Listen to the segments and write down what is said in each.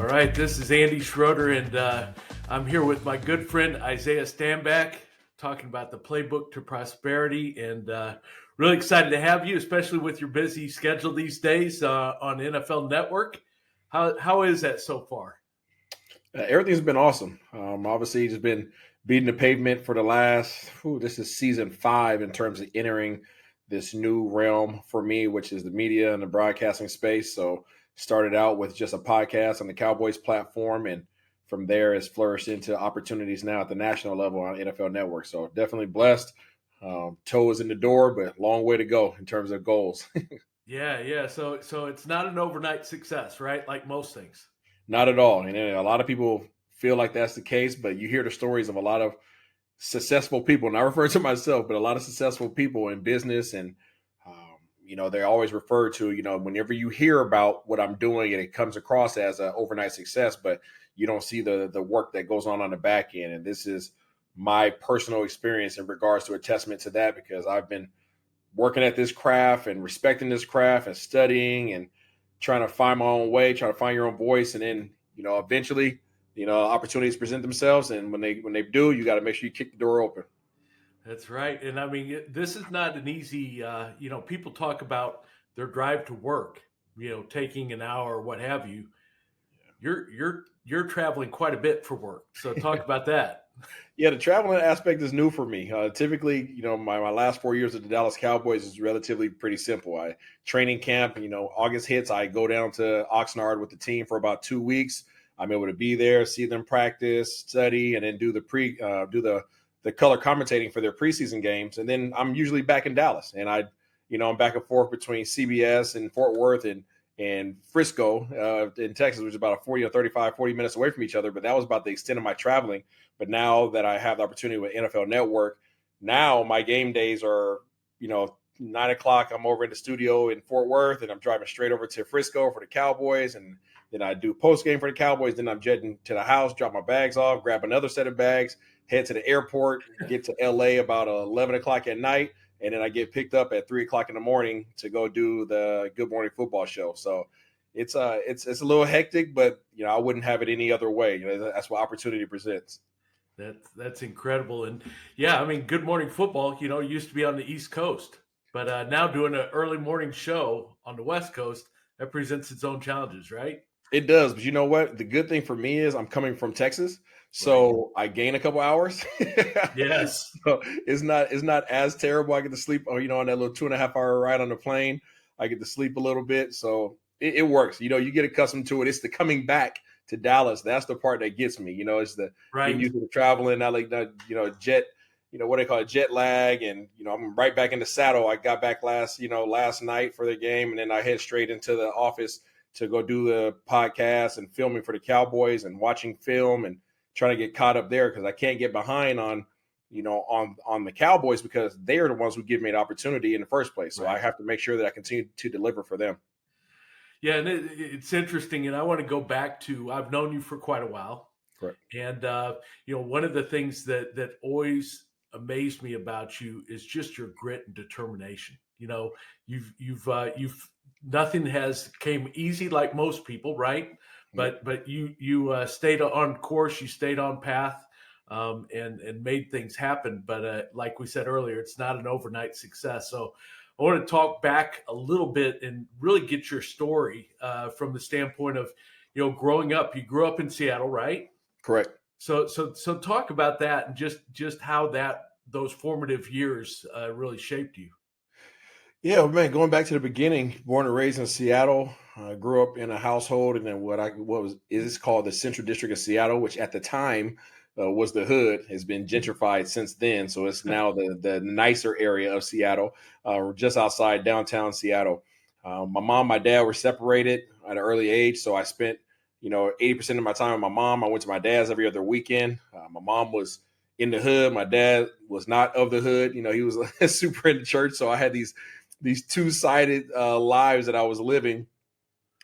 All right, this is Andy Schroeder, and I'm here with my good friend Isaiah Stanback, talking about the Playbook to Prosperity, and really excited to have you, especially with your busy schedule these days on NFL Network. How is that so far? Everything's been awesome. Obviously, just been beating the pavement for the last, this is season 5 in terms of entering this new realm for me, which is the media and the broadcasting space. So started out with just a podcast on the Cowboys platform, and from there has flourished into opportunities now at the national level on NFL Network. So definitely blessed. Toes in the door, but long way to go in terms of goals. Yeah. So it's not an overnight success, right? Like most things. Not at all. And a lot of people feel like that's the case, but you hear the stories of a lot of successful people, and I refer to myself, but a lot of successful people in business. And, they always refer to, whenever you hear about what I'm doing and it comes across as an overnight success, but you don't see the work that goes on the back end. And this is my personal experience in regards to a testament to that, because I've been working at this craft and respecting this craft and studying and trying to find my own way, trying to find your own voice. And then, eventually, opportunities present themselves. And when they do, you got to make sure you kick the door open. That's right. And I mean, this is not an easy, people talk about their drive to work, taking an hour or what have you. You're traveling quite a bit for work. So talk about that. Yeah, the traveling aspect is new for me. Typically, my last 4 years at the Dallas Cowboys is relatively pretty simple. Training camp, August hits, I go down to Oxnard with the team for about 2 weeks. I'm able to be there, see them practice, study, and then do the color commentating for their preseason games. And then I'm usually back in Dallas, and I'm back and forth between CBS and Fort Worth and Frisco in Texas, which is about 40 minutes away from each other. But that was about the extent of my traveling. But now that I have the opportunity with NFL Network, now my game days are, 9 o'clock, I'm over in the studio in Fort Worth, and I'm driving straight over to Frisco for the Cowboys. And then I do post game for the Cowboys. Then I'm jetting to the house, drop my bags off, grab another set of bags, head to the airport, get to LA about 11 o'clock at night. And then I get picked up at 3 o'clock in the morning to go do the Good Morning Football show. So it's a little hectic, but I wouldn't have it any other way. That's what opportunity presents. That's incredible. And yeah, I mean, Good Morning Football, used to be on the East Coast, but now doing an early morning show on the West Coast, that presents its own challenges, right? It does, but you know what? The good thing for me is I'm coming from Texas, so right. I gain a couple hours. Yes. So it's not as terrible. I get to sleep, on that little 2.5 hour ride on the plane. I get to sleep a little bit, so it works. You get accustomed to it. It's the coming back to Dallas. That's the part that gets me. It's the getting used to the traveling. I like jet. What they call it, jet lag, and I'm right back in the saddle. I got back last night for the game, and then I head straight into the office to go do the podcast and filming for the Cowboys and watching film and trying to get caught up there, because I can't get behind on the Cowboys, because they are the ones who give me an opportunity in the first place. So right. I have to make sure that I continue to deliver for them. Yeah, and it's interesting, and I want to go back to, I've known you for quite a while. Correct. And one of the things that always amazed me about you is just your grit and determination. You've nothing has came easy like most people, right? But you stayed on course, you stayed on path, and made things happen. But like we said earlier, it's not an overnight success. So I want to talk back a little bit and really get your story from the standpoint of, growing up. You grew up in Seattle, right? Correct. So talk about that and just how those formative years really shaped you. Yeah, man, going back to the beginning, born and raised in Seattle, grew up in a household, and then is called the Central District of Seattle, which at the time was the hood, has been gentrified since then. So it's now the nicer area of Seattle, just outside downtown Seattle. My mom, my dad were separated at an early age, so I spent 80% of my time with my mom. I went to my dad's every other weekend. My mom was in the hood. My dad was not of the hood. He was super into church. So I had these two-sided lives that I was living.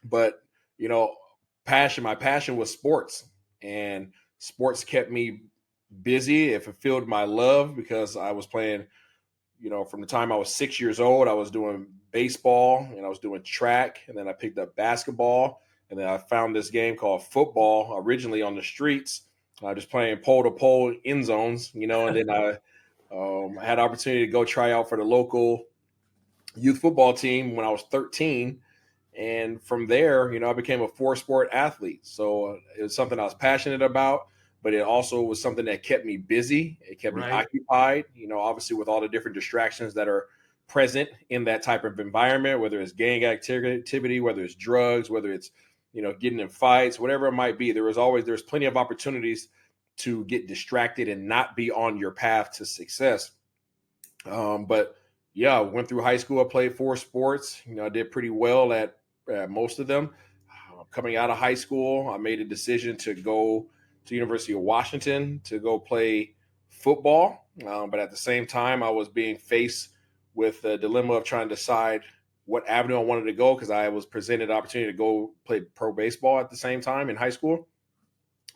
But, my passion was sports, and sports kept me busy. It fulfilled my love, because I was playing, from the time I was 6 years old, I was doing baseball and I was doing track, and then I picked up basketball. And then I found this game called football, originally on the streets, just playing pole to pole end zones, and then I had opportunity to go try out for the local youth football team when I was 13. And from there, I became a four-sport athlete. So it was something I was passionate about, but it also was something that kept me busy. It kept me Right. occupied, obviously with all the different distractions that are present in that type of environment, whether it's gang activity, whether it's drugs, whether it's, getting in fights, whatever it might be. There's plenty of opportunities to get distracted and not be on your path to success. But yeah, I went through high school. I played four sports. I did pretty well at most of them. Coming out of high school, I made a decision to go to University of Washington to go play football. But at the same time, I was being faced with the dilemma of trying to decide what avenue I wanted to go, because I was presented the opportunity to go play pro baseball at the same time in high school.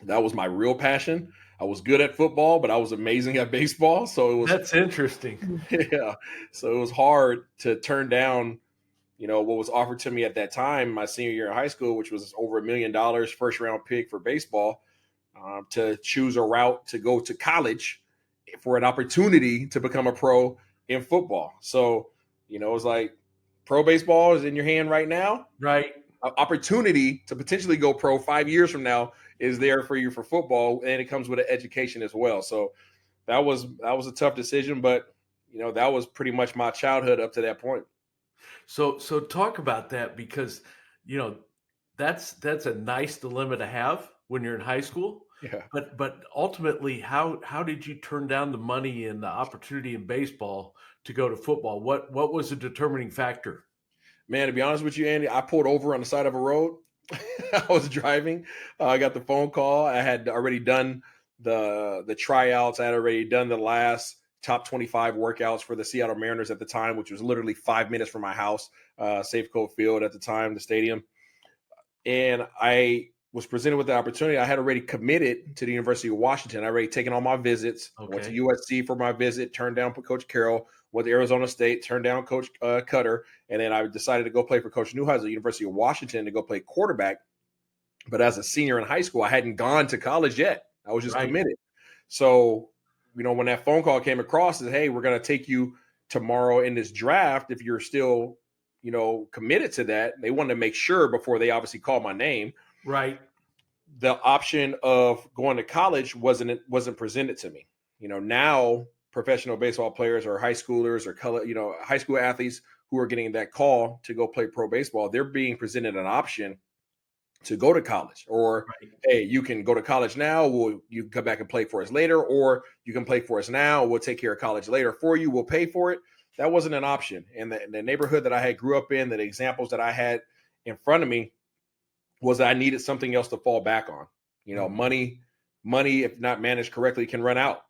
That was my real passion. I was good at football, but I was amazing at baseball. So it was, That's interesting. yeah. So it was hard to turn down, what was offered to me at that time, my senior year in high school, which was over $1 million, first round pick for baseball, to choose a route to go to college for an opportunity to become a pro in football. So, it was like, pro baseball is in your hand right now. Right. Opportunity to potentially go pro 5 years from now is there for you for football, and it comes with an education as well. So that was a tough decision, but that was pretty much my childhood up to that point. So talk about that, because you know that's a nice dilemma to have when you're in high school. Yeah. But ultimately, how did you turn down the money and the opportunity in baseball to go to football? What was the determining factor? Man, to be honest with you, Andy, I pulled over on the side of a road. I was driving. I got the phone call. I had already done the tryouts. I had already done the last top 25 workouts for the Seattle Mariners at the time, which was literally 5 minutes from my house, Safeco Field at the time, the stadium. And I was presented with the opportunity. I had already committed to the University of Washington. I already taken all my visits. Went to Okay. USC for my visit, turned down Coach Carroll. Went to Arizona State, turned down Coach Cutter. And then I decided to go play for Coach Newhouse at the University of Washington to go play quarterback. But as a senior in high school, I hadn't gone to college yet. I was just Right. committed. So, when that phone call came across, is, hey, we're going to take you tomorrow in this draft. If you're still, committed to that, they wanted to make sure before they obviously called my name. Right. The option of going to college wasn't presented to me. Now professional baseball players or high schoolers or high school athletes who are getting that call to go play pro baseball, they're being presented an option to go to college, or Right. hey, you can go to college now, you can come back and play for us later, or you can play for us now, we'll take care of college later for you, we'll pay for it. That wasn't an option. And the neighborhood that I had grew up in, the examples that I had in front of me, was that I needed something else to fall back on. Mhm. Money, if not managed correctly, can run out.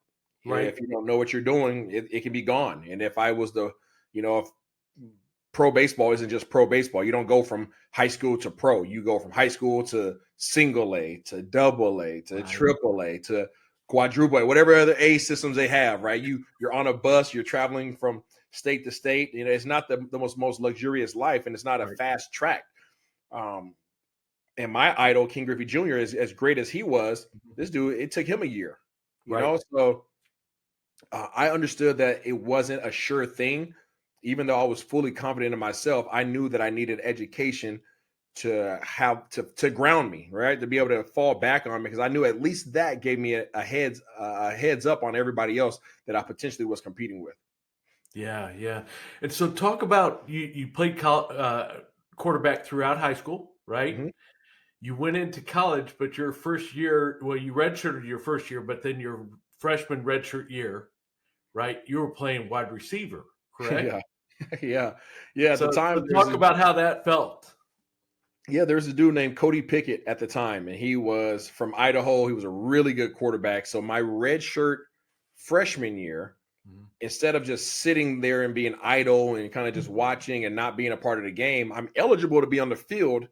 Right. If you don't know what you're doing, it can be gone. And if I was if pro baseball isn't just pro baseball, you don't go from high school to pro. You go from high school to single A to double A to Right. triple A to quadruple A, whatever other A systems they have, right? You're on a bus, you're traveling from state to state. It's not the most luxurious life, and it's not a Right. fast track. Um, and my idol, King Griffey Jr., is as great as he was. Mhm. This dude, it took him a year, Right. So I understood that it wasn't a sure thing. Even though I was fully confident in myself, I knew that I needed education to have to ground me, right, to be able to fall back on, because I knew at least that gave me a heads up on everybody else that I potentially was competing with. Yeah, yeah. And so talk about you played quarterback throughout high school, right? Mhm. You went into college, but your first year, well, you redshirted your first year, but then your freshman redshirt year, right? You were playing wide receiver, correct? Yeah, yeah, yeah. At the So time, talk about how that felt. there's a dude named Cody Pickett at the time, and he was from Idaho. He was a really good quarterback. So my redshirt freshman year, Mhm. instead of just sitting there and being idle and kind of just watching and not being a part of the game, I'm eligible to be on the field.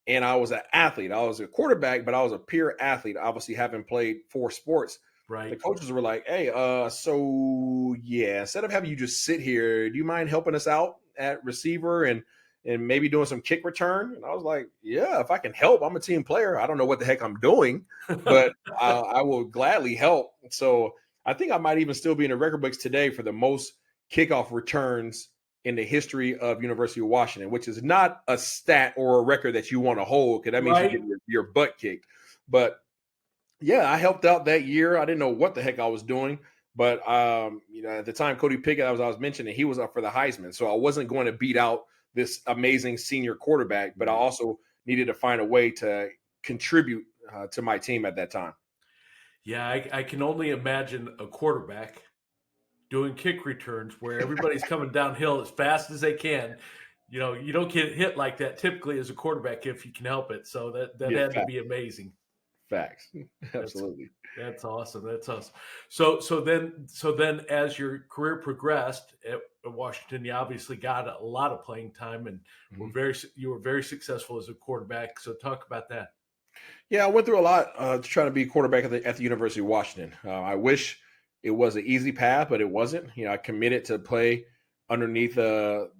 And I was an athlete. I was a quarterback, but I was a pure athlete, obviously having played four sports. The Right. coaches were like, hey, so yeah, instead of having you just sit here, do you mind helping us out at receiver? And and maybe doing some kick return. And I was like, yeah, if I can help, I'm a team player. I don't know what the heck I'm doing, but I will gladly help. So I think I might even still be in the record books today for the most kickoff returns in the history of University of Washington, which is not a stat or a record that you want to hold, because that means you Right. get your butt kicked. But yeah, I helped out that year. I didn't know what the heck I was doing, but at the time, Cody Pickett, I was mentioning, he was up for the Heisman, so I wasn't going to beat out this amazing senior quarterback, but I also needed to find a way to contribute to my team at that time. Yeah, I can only imagine a quarterback doing kick returns where everybody's coming downhill as fast as they can. You don't get hit like that typically as a quarterback if you can help it. So that Yeah, had to be amazing. facts. That's Absolutely. that's awesome. That's awesome. So then as your career progressed at Washington, you obviously got a lot of playing time and Mhm. you were very successful as a quarterback. So talk about that. Yeah, I went through a lot to try to be quarterback at the University of Washington. I wish it was an easy path, but it wasn't. I committed to play underneath the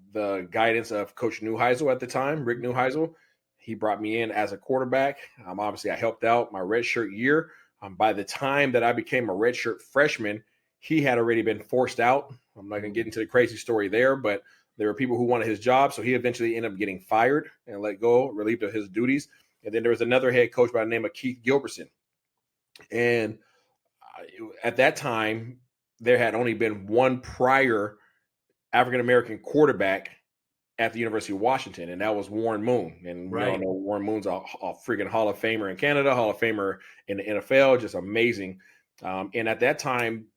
guidance of Coach Neuheisel at the time, Rick Neuheisel. He brought me in as a quarterback. Obviously, I helped out my redshirt year. By the time that I became a redshirt freshman, he had already been forced out. I'm not going to get into the crazy story there, but there were people who wanted his job, so he eventually ended up getting fired and let go, relieved of his duties. And then there was another head coach by the name of Keith Gilbertson. And at that time, there had only been one prior African American quarterback at the University of Washington, and that was Warren Moon. And we all Right. know Warren Moon's a freaking Hall of Famer in Canada, Hall of Famer in the NFL, just amazing. And at that time,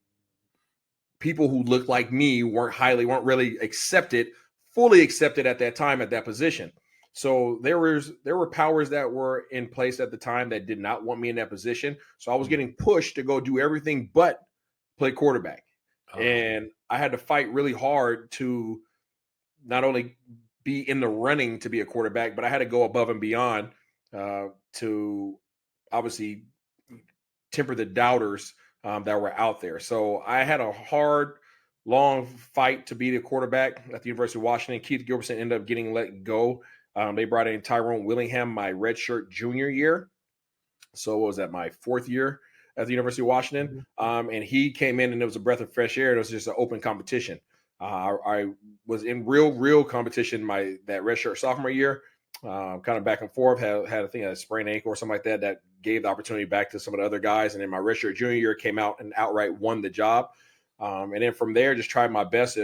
people who looked like me weren't really fully accepted at that time at that position. So there were powers that were in place at the time that did not want me in that position. So I was getting pushed to go do everything but play quarterback. Uh, And I had to fight really hard to not only be in the running to be a quarterback, but I had to go above and beyond to obviously temper the doubters that were out there. So I had a hard, long fight to be the quarterback at the University of Washington. Keith Gilbertson ended up getting let go. They brought in Tyrone Willingham my redshirt junior year. So what was that, my fourth year at the University of Washington? And he came in and it was a breath of fresh air. It was just an open competition. I was in real competition that redshirt sophomore year. Kind of back and forth. Had I think a sprained ankle or something like that gave the opportunity back to some of the other guys. And then my redshirt junior year came out and outright won the job. And then from there, just tried my best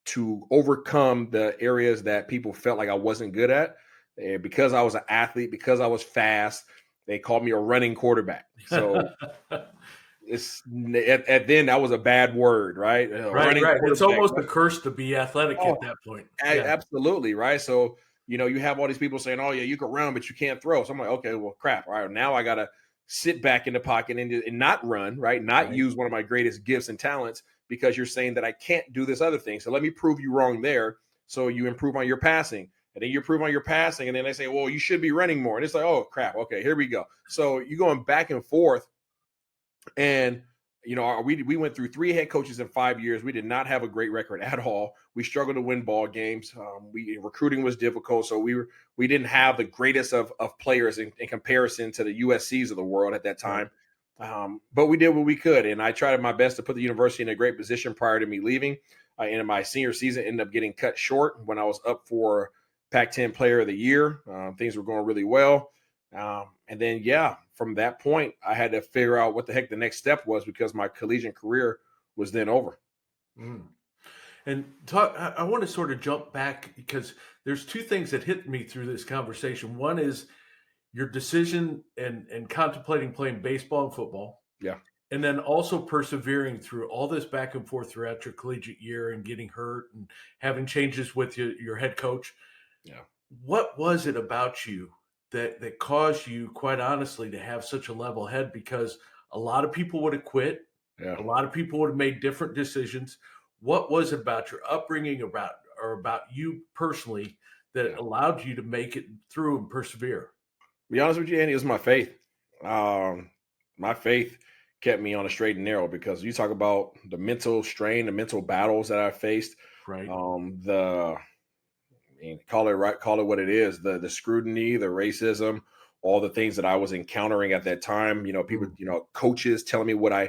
to overcome the areas that people felt like I wasn't good at. And because I was an athlete, because I was fast, they called me a running quarterback. So at then that was a bad word, right? right, Running right. It's quarterback. almost a curse to be athletic Oh, at that point. Yeah. absolutely, right? So, you have all these people saying, "Oh, yeah, you can run, but you can't throw." So I'm like, okay, well, crap. All right, now I got to sit back in the pocket and not run, right? Not Right. use one of my greatest gifts and talents because you're saying that I can't do this other thing. So let me prove you wrong there. So you improve on your passing, and then you improve on your passing, and then they say, "Well, you should be running more." And it's like, "Oh, crap. Okay, here we go." So you're going back and forth, and we went through 3 head coaches in 5 years. We did not have a great record at all. We struggled to win ball games. Recruiting was difficult, so we didn't have the greatest of players in comparison to the USCs of the world at that Right. time. But we did what we could, and I tried my best to put the university in a great position prior to me leaving. And in my senior season, ended up getting cut short when I was up for Pac-10 Player of the Year. Things were going really well. And then, from that point, I had to figure out what the heck the next step was because my collegiate career was then over. Mm. And I want to sort of jump back because there's 2 things that hit me through this conversation. One is your decision and contemplating playing baseball and football, Yeah. and then also persevering through all this back and forth throughout your collegiate year and getting hurt and having changes with your head coach. Yeah. What was it about you that caused you, quite honestly, to have such a level head? Because a lot of people would have quit. Yeah. A lot of people would have made different decisions. What was it about your upbringing about you personally that Yeah. allowed you to make it through and persevere? To be honest with you, Andy, it was my faith. My faith kept me on a straight and narrow because you talk about the mental strain, the mental battles that I faced, Right. the and call it what it is. The scrutiny, the racism, all the things that I was encountering at that time. People, coaches telling me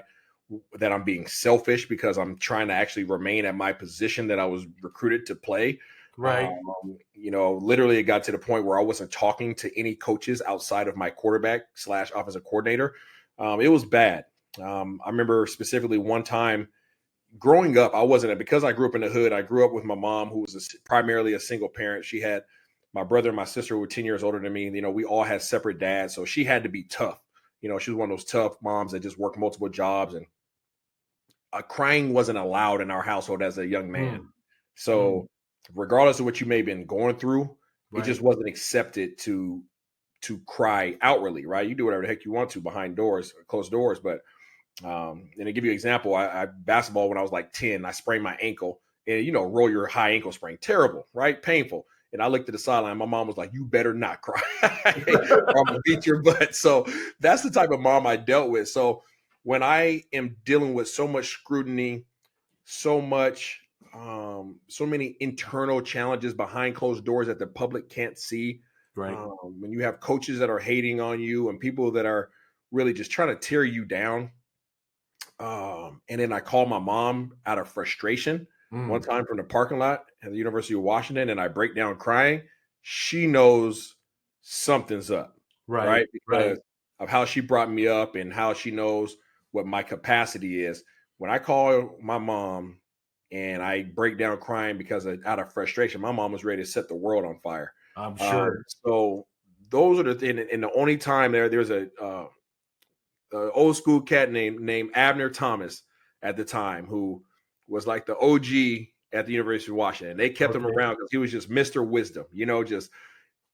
that I'm being selfish because I'm trying to actually remain at my position that I was recruited to play. Right. Literally it got to the point where I wasn't talking to any coaches outside of my quarterback / offensive coordinator. It was bad. I remember specifically one time growing up, because I grew up in the hood. I grew up with my mom, who was primarily a single parent. She had my brother and my sister who were 10 years older than me. We all had separate dads. So she had to be tough. She was one of those tough moms that just worked multiple jobs, and crying wasn't allowed in our household as a young man. So regardless of what you may have been going through, it just wasn't accepted to cry outwardly, right? You do whatever the heck you want to behind doors, closed doors. But and to give you an example, I basketball when I was like 10, I sprained my ankle, and roll your high ankle sprain, terrible, right? Painful. And I looked at the sideline. My mom was like, "You better not cry, or I'm gonna beat your butt." So that's the type of mom I dealt with. So when I am dealing with so much scrutiny, so many internal challenges behind closed doors that the public can't see, Right. when you have coaches that are hating on you and people that are really just trying to tear you down, and then I called my mom out of frustration one time from the parking lot at the University of Washington, and I break down crying. She knows something's up, right? Because of how she brought me up and how she knows what my capacity is. When I call my mom and I break down crying out of frustration, my mom was ready to set the world on fire. I'm sure. So those are the things. And the only time there's a old school cat named Abner Thomas at the time, who was like the OG at the University of Washington. They kept him around because he was just Mr. Wisdom, just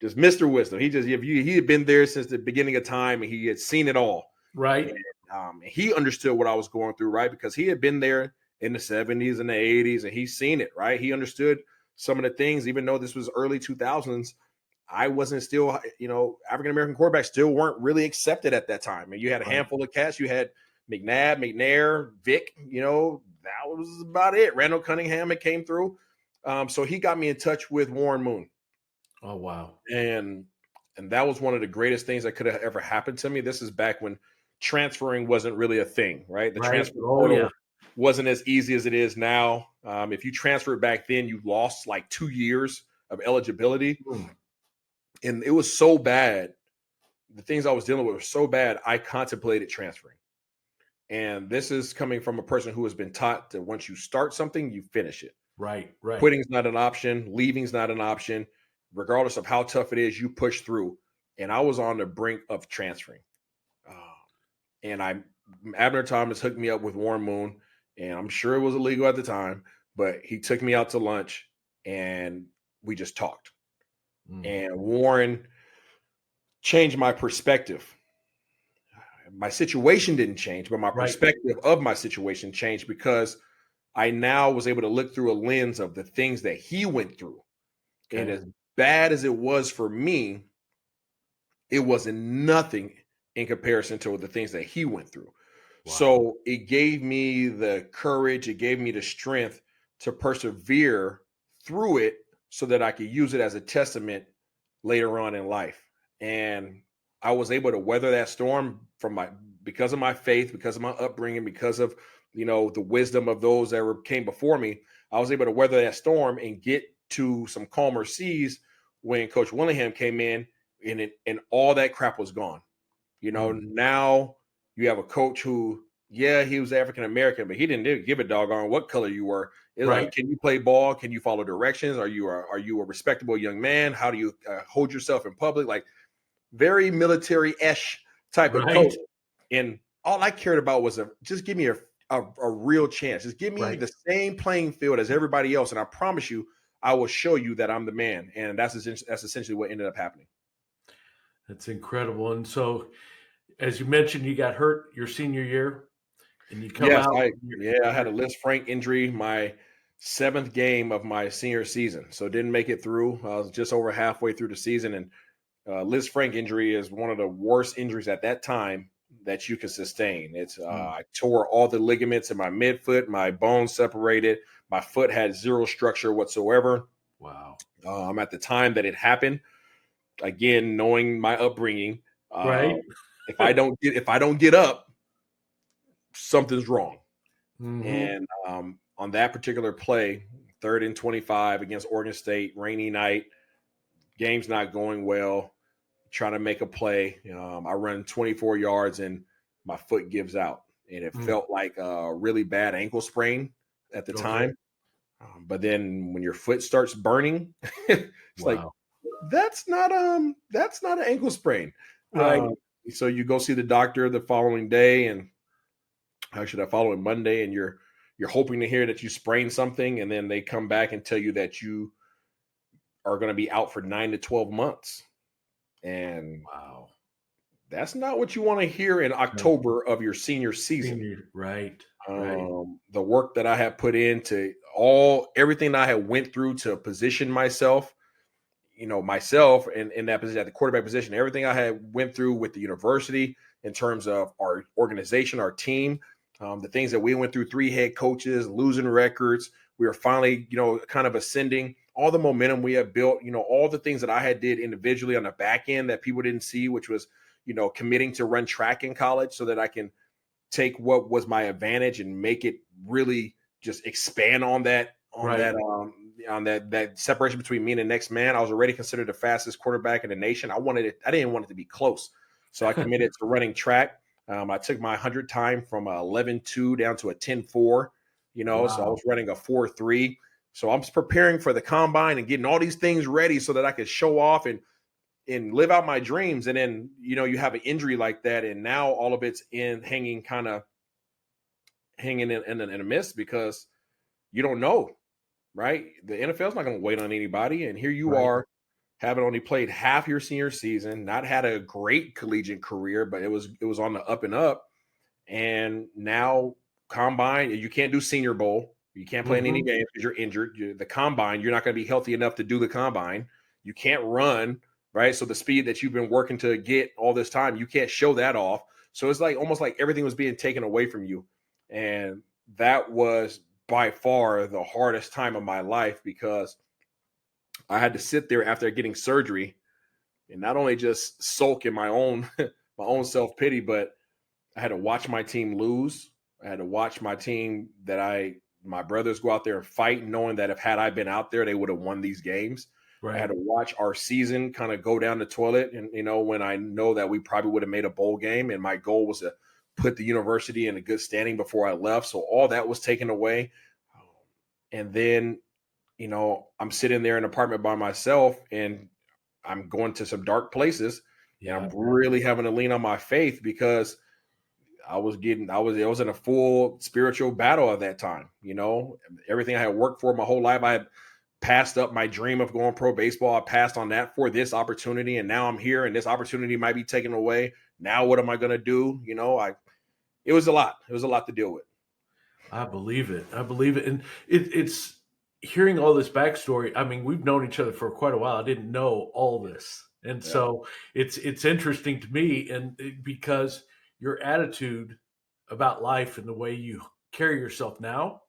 Mr. Wisdom. He had been there since the beginning of time, and he had seen it all. Right. And he understood what I was going through, right? Because he had been there in the 70s and the 80s, and he's seen it, right? He understood some of the things, even though this was early 2000s. I wasn't still, African-American quarterbacks still weren't really accepted at that time. And you had a handful of cats. You had McNair, Vic, that was about it. Randall Cunningham, it came through. So he got me in touch with Warren Moon. Oh, wow. And that was one of the greatest things that could have ever happened to me. This is back when transferring wasn't really a thing, right? The transfer portal wasn't as easy as it is now. If you transferred back then, you lost like 2 years of eligibility. And it was so bad. The things I was dealing with were so bad, I contemplated transferring. And this is coming from a person who has been taught that once you start something, you finish it. Right. Quitting's not an option. Leaving's not an option. Regardless of how tough it is, you push through. And I was on the brink of transferring. And Abner Thomas hooked me up with Warren Moon, and I'm sure it was illegal at the time, but he took me out to lunch and we just talked. And Warren changed my perspective. My situation didn't change, but my perspective of my situation changed because I now was able to look through a lens of the things that he went through. Okay. And as bad as it was for me, it wasn't nothing in comparison to the things that he went through. Wow. So it gave me the courage, it gave me the strength to persevere through it so that I could use it as a testament later on in life. And I was able to weather that storm because of my faith, because of my upbringing, because of, the wisdom of those that came before me. I was able to weather that storm and get to some calmer seas when Coach Willingham came in, and all that crap was gone. Now you have a coach who, he was African-American, but he didn't give a doggone what color you were. It's like, can you play ball? Can you follow directions? Are you a respectable young man? How do you hold yourself in public? Like, very military-esque type of coach. And all I cared about was just give me a real chance. Just give me the same playing field as everybody else. And I promise you, I will show you that I'm the man. And that's essentially what ended up happening. That's incredible. And so, as you mentioned, you got hurt your senior year, and you come out. I had a Liz Frank injury my 7th game of my senior season, so didn't make it through. I was just over halfway through the season, and Liz Frank injury is one of the worst injuries at that time that you can sustain. It's I tore all the ligaments in my midfoot, my bones separated, my foot had zero structure whatsoever. Wow. At the time that it happened, again, knowing my upbringing, Right. if I don't get up, something's wrong. Hmm. And on that particular play, 3rd and 25 against Oregon State, rainy night, game's not going well, trying to make a play. I run 24 yards and my foot gives out. And it Mm. felt like a really bad ankle sprain at the Okay. time. But then when your foot starts burning, it's like, Wow. that's not an ankle sprain. Right. So you go see the doctor the following day, and actually that following Monday, and you're hoping to hear that you sprained something, and then they come back and tell you that you are going to be out for 9 to 12 months. And Wow. that's not what you want to hear in No. October of your senior season. Senior. Right. Right. The work that I had put into everything that I had went through to position myself, myself in that position, at the quarterback position, everything I had went through with the university in terms of our organization, our team, the things that we went through, 3 head coaches, losing records. We were finally, kind of ascending. All the momentum we had built, all the things that I had did individually on the back end that people didn't see, which was, committing to run track in college so that I can take what was my advantage and make it really just expand on that Right. on that separation between me and the next man. I was already considered the fastest quarterback in the nation. I didn't want it to be close, so I committed to running track. I took my 100 time from a 11.2 down to a 10.4. So I Wow. was running a 4.3. So I'm just preparing for the combine and getting all these things ready so that I could show off and live out my dreams. And then, you have an injury like that, and now all of it's hanging in a mist because you don't know, right? The NFL's not going to wait on anybody. And here you Right. are, having only played half your senior season, not had a great collegiate career, but it was on the up and up. And now combine, you can't do Senior Bowl. You can't play in any Hmm. games because you're injured. The combine, you're not going to be healthy enough to do the combine. You can't run, right? So the speed that you've been working to get all this time, you can't show that off. So it's like almost like everything was being taken away from you. And that was by far the hardest time of my life because I had to sit there after getting surgery and not only just sulk in my own my own self-pity, but I had to watch my team lose. I had to watch my team my brothers go out there and fight, knowing that if had I been out there, they would have won these games. I had Right. to watch our season kind of go down the toilet. And, when I know that we probably would have made a bowl game, and my goal was to put the university in a good standing before I left. So all that was taken away. And then, I'm sitting there in an apartment by myself and I'm going to some dark places, and Yeah. I'm really having to lean on my faith because it was in a full spiritual battle at that time. Everything I had worked for my whole life, I had passed up my dream of going pro baseball. I passed on that for this opportunity, and now I'm here, and this opportunity might be taken away. Now, what am I going to do? It was a lot. It was a lot to deal with. I believe it. I believe it. And it's hearing all this backstory. I mean, we've known each other for quite a while. I didn't know all this. And Yeah. so it's interesting to me because your attitude about life and the way you carry yourself now,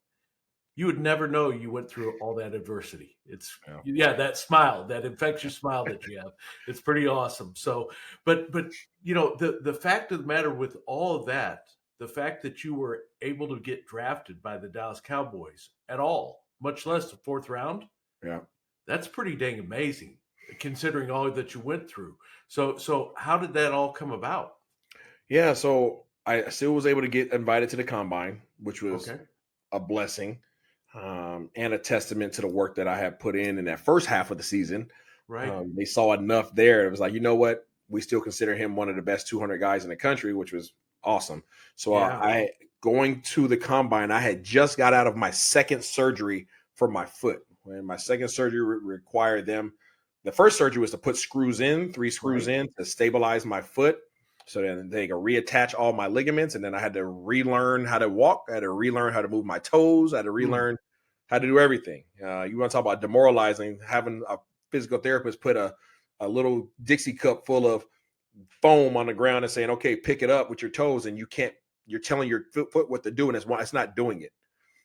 you would never know you went through all that adversity. It's Yeah. yeah, that smile, that infectious smile that you have. It's pretty awesome. So, but the fact of the matter with all of that, the fact that you were able to get drafted by the Dallas Cowboys at all, much less the 4th round, Yeah. that's pretty dang amazing considering all that you went through. So how did that all come about? Yeah. So I still was able to get invited to the combine, which was Okay. a blessing, and a testament to the work that I had put in that first half of the season. Right. They saw enough there. It was like, you know what? We still consider him one of the best 200 guys in the country, which was awesome. So Yeah. I going to the combine, I had just got out of my second surgery for my foot. When my second surgery required them, the first surgery was to put screws in, 3 screws Right. in to stabilize my foot. So then they could reattach all my ligaments, and then I had to relearn how to walk. I had to relearn how to move my toes. I had to Mm. relearn how to do everything. You want to talk about demoralizing? Having a physical therapist put a little Dixie cup full of foam on the ground and saying, "Okay, pick it up with your toes," and you can't. You're telling your foot what to do, and it's not doing it.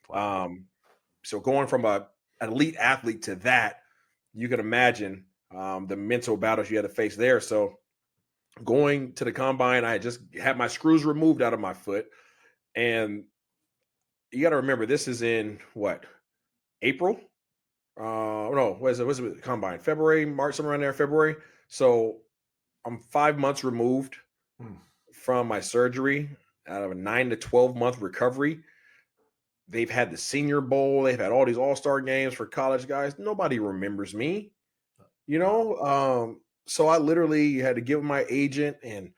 Wow. Um, so going from an elite athlete to that, you can imagine the mental battles you had to face there. So going to the combine, I had just had my screws removed out of my foot. And you got to remember, this is in what, April? No, what is it? Combine? February, March, somewhere around there, February. So I'm 5 months removed Hmm. from my surgery out of a 9 to 12 month recovery. They've had the Senior Bowl. They've had all these all-star games for college guys. Nobody remembers me, you Wow. know? So I literally had to give my agent, and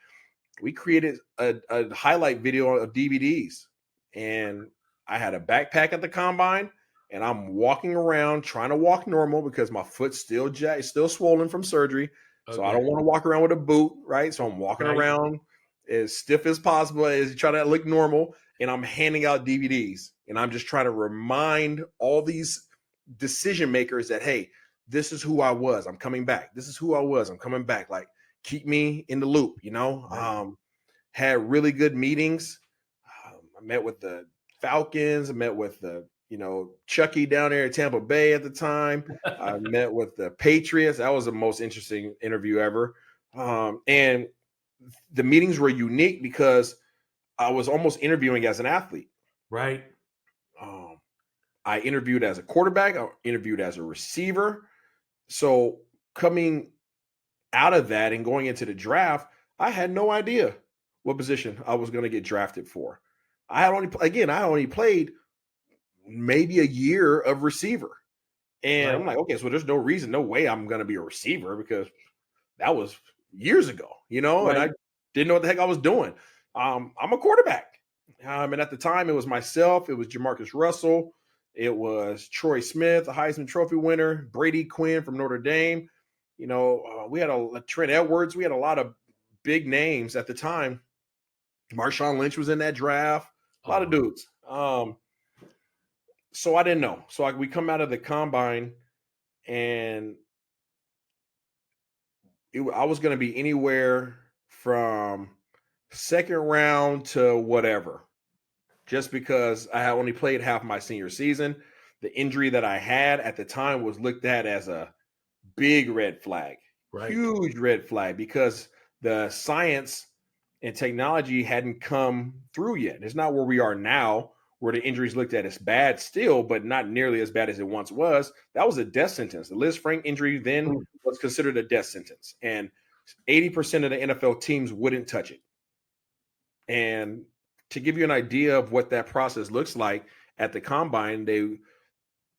we created a highlight video of DVDs. And I had a backpack at the combine, and I'm walking around trying to walk normal because my foot's still still swollen from surgery. So I Okay. don't want to walk around with a boot, right? So I'm walking Right. around as stiff as possible as trying to look normal, and I'm handing out DVDs, and I'm just trying to remind all these decision makers that, hey, this is who I was. I'm coming back. This is who I was. I'm coming back. Like, keep me in the loop, you know? Right. Had really good meetings. I met with the Falcons. I met with the, Chucky down there at Tampa Bay at the time. I met with the Patriots. That was the most interesting interview ever. And the meetings were unique because I was almost interviewing as an athlete. Right. Um, I interviewed as a quarterback. I interviewed as a receiver. So coming out of that and going into the draft, I had no idea what position I was going to get drafted for. I only played maybe a year of receiver. And Right. I'm like, okay, so there's no way I'm going to be a receiver because that was years ago, and Right. I didn't know what the heck I was doing. I'm a quarterback. And at the time, it was myself, it was Jamarcus Russell, it was Troy Smith, a Heisman Trophy winner, Brady Quinn from Notre Dame. We had a Trent Edwards. We had a lot of big names at the time. Marshawn Lynch was in that draft. A lot of Oh, dudes. So I didn't know. So we come out of the combine, and I was going to be anywhere from second round to whatever, just because I had only played half my senior season. The injury that I had at the time was looked at as a big red flag, right. huge red flag, because the science and technology hadn't come through yet. It's not where we are now, where the injuries looked at as bad still, but not nearly as bad as it once was. That was a death sentence. The Liz Frank injury then Hmm. was considered a death sentence, and 80% of the NFL teams wouldn't touch it. And to give you an idea of what that process looks like at the combine, the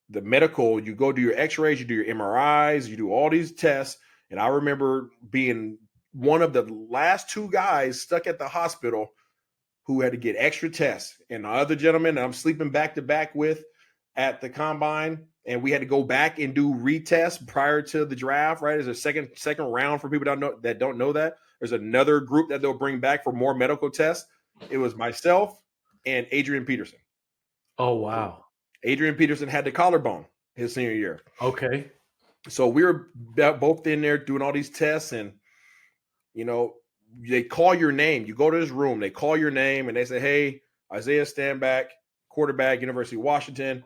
medical, you go do your x-rays, you do your MRIs, you do all these tests. And I remember being one of the last two guys stuck at the hospital who had to get extra tests. And the other gentleman that I'm sleeping back to back with at the combine, and we had to go back and do retests prior to the draft, right? There's a second round for people that don't know that. There's another group that they'll bring back for more medical tests. It was myself and Adrian Peterson. Oh, wow. Adrian Peterson had the collarbone his senior year. Okay. So we were both in there doing all these tests, and they call your name. You go to this room, they call your name, and they say, "Hey, Isaiah Stanback, quarterback, University of Washington.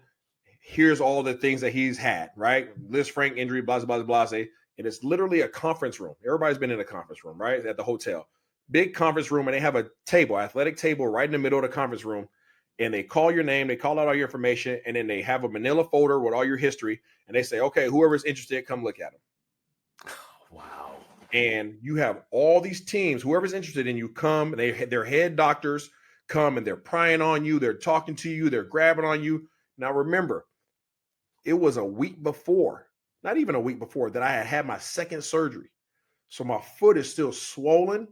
Here's all the things that he's had, right? Liz Frank injury, blah, blah, blah, blah." And it's literally a conference room. Everybody's been in a conference room, right? At the hotel. Big conference room, and they have a table, athletic table right in the middle of the conference room. And they call your name, they call out all your information, and then they have a manila folder with all your history. And they say, okay, whoever's interested, come look at them. Wow. And you have all these teams, whoever's interested in you, come. Their head doctors come, and they're prying on you. They're talking to you. They're grabbing on you. Now, remember, it was a week before, not even a week before, that I had my second surgery. So my foot is still swollen.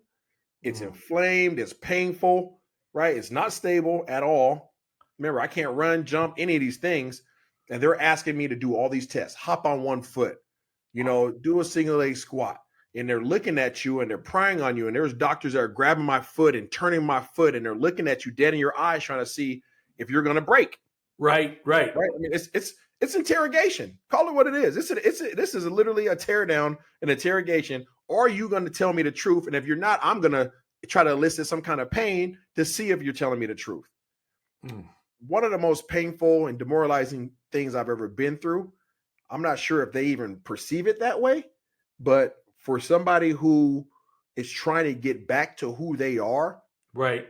It's inflamed. It's painful, right? It's not stable at all. Remember, I can't run, jump, any of these things. And they're asking me to do all these tests, hop on one foot, do a single leg squat. And they're looking at you and they're prying on you. And there's doctors that are grabbing my foot and turning my foot, and they're looking at you dead in your eyes, trying to see if you're going to break. Right. Right. Right. I mean, it's interrogation. Call it what it is. This is literally a tear down, an interrogation. Are you going to tell me the truth? And if you're not, I'm going to try to elicit some kind of pain to see if you're telling me the truth. Mm. One of the most painful and demoralizing things I've ever been through. I'm not sure if they even perceive it that way, but for somebody who is trying to get back to who they are, Right.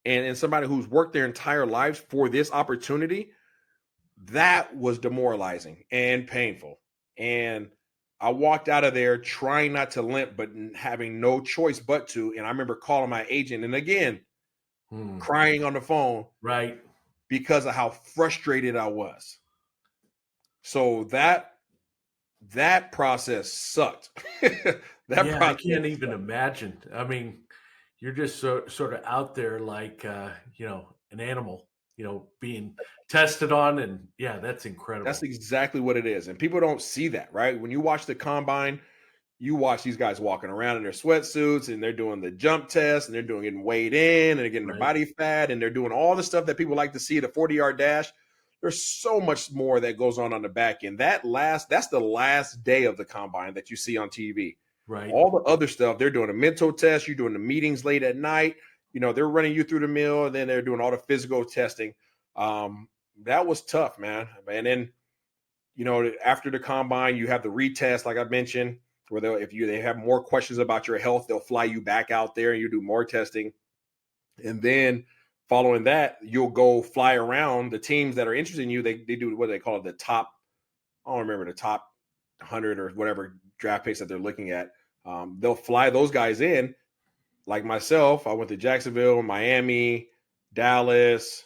and somebody who's worked their entire lives for this opportunity, that was demoralizing and painful. And I walked out of there trying not to limp, but having no choice but to. And I remember calling my agent and again Hmm. crying on the phone Right. because of how frustrated I was. So that process sucked. That Yeah, I process can't even sucked. imagine. I mean, you're just sort of out there like an animal, being tested on, and yeah, that's That's incredible. exactly what it is. And people don't see that, right? When you watch the combine, you watch these guys walking around in their sweatsuits and they're doing the jump test and they're doing getting weighed in and they're getting their Right. body fat and they're doing all the stuff that people like to see, the 40-yard dash. There's so much more that goes on the back end. That's the last day of the combine that you see on TV. Right. All the other stuff, they're doing a mental test, you're doing the meetings late at night, they're running you through the mill, and then they're doing all the physical testing. That was tough, man. And then after the combine, you have the retest, like I mentioned, where they have more questions about your health, they'll fly you back out there and you do more testing. And then following that, you'll go fly around the teams that are interested in you. They do what they call it, the top, I don't remember, the top 100 or whatever draft picks that they're looking at. They'll fly those guys in. Like myself, I went to Jacksonville, Miami, Dallas,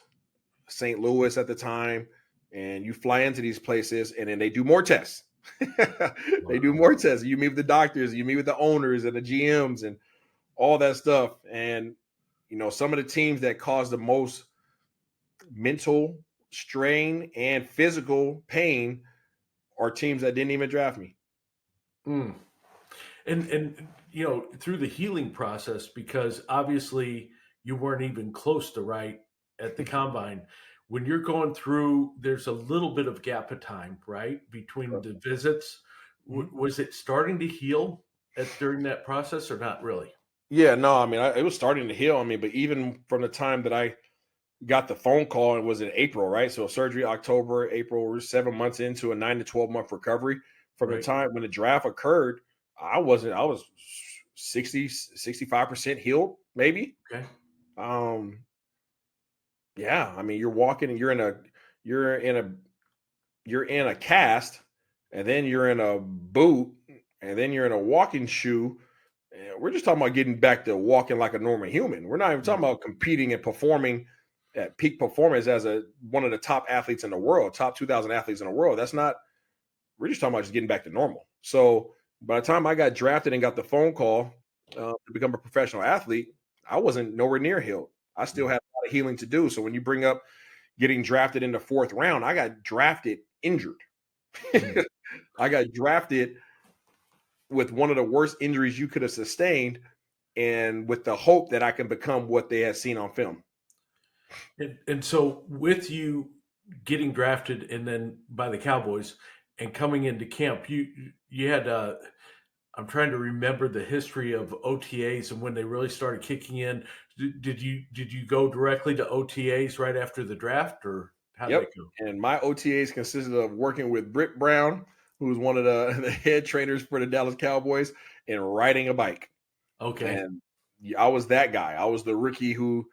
St. Louis at the time, and you fly into these places, and then they do more tests. They do Wow. more tests. You meet with the doctors, you meet with the owners and the GMs, and all that stuff. And some of the teams that cause the most mental strain and physical pain are teams that didn't even draft me. Mm. And through the healing process, because obviously you weren't even close to right at the combine. When you're going through, there's a little bit of gap of time, right, between the visits. Mhm. Was it starting to heal during that process, or not really? Yeah, no, I mean, it was starting to heal. I mean, but even from the time that I got the phone call, it was in April, right? So surgery October, April, we're 7 months into a 9 to 12 month recovery. From the Right. time when the draft occurred, I was 60, 65% healed, maybe. Okay. Um, yeah, I mean, you're walking and you're in a cast, and then you're in a boot, and then you're in a walking shoe. And we're just talking about getting back to walking like a normal human. We're not even talking Mm. about competing and performing at peak performance as one of the top athletes in the world, top 2,000 athletes in the world. That's not. We're just talking about just getting back to normal. So by the time I got drafted and got the phone call to become a professional athlete, I wasn't nowhere near healed. I still Mm. had a lot of healing to do. So when you bring up getting drafted in the fourth round, I got drafted injured. Mm. I got drafted with one of the worst injuries you could have sustained, and with the hope that I can become what they had seen on film. And so with you getting drafted and then by the Cowboys and coming into camp, you had I'm trying to remember the history of OTAs and when they really started kicking in. Did you go directly to OTAs right after the draft, or how did Yep. that go? And my OTAs consisted of working with Britt Brown, who was one of the head trainers for the Dallas Cowboys, and riding a bike. Okay. And I was that guy. I was the rookie who's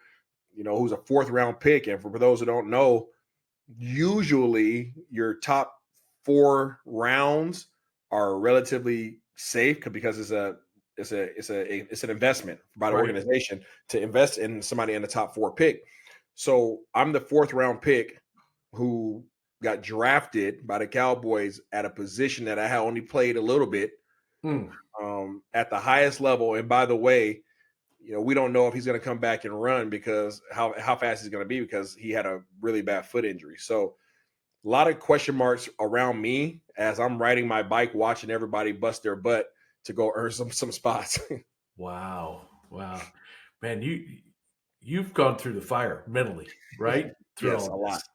a fourth round pick. And for those who don't know, usually your top 4 rounds are relatively safe because it's an investment by the Right. organization to invest in somebody in the top 4 pick. So I'm the fourth round pick who got drafted by the Cowboys at a position that I had only played a little bit Mm. at the highest level. And by the way, we don't know if he's going to come back and run because how fast he's going to be because he had a really bad foot injury. So a lot of question marks around me as I'm riding my bike, watching everybody bust their butt to go earn some spots. Wow. Wow. Man, you've gone through the fire mentally, right? Through Yes, all a lot. this.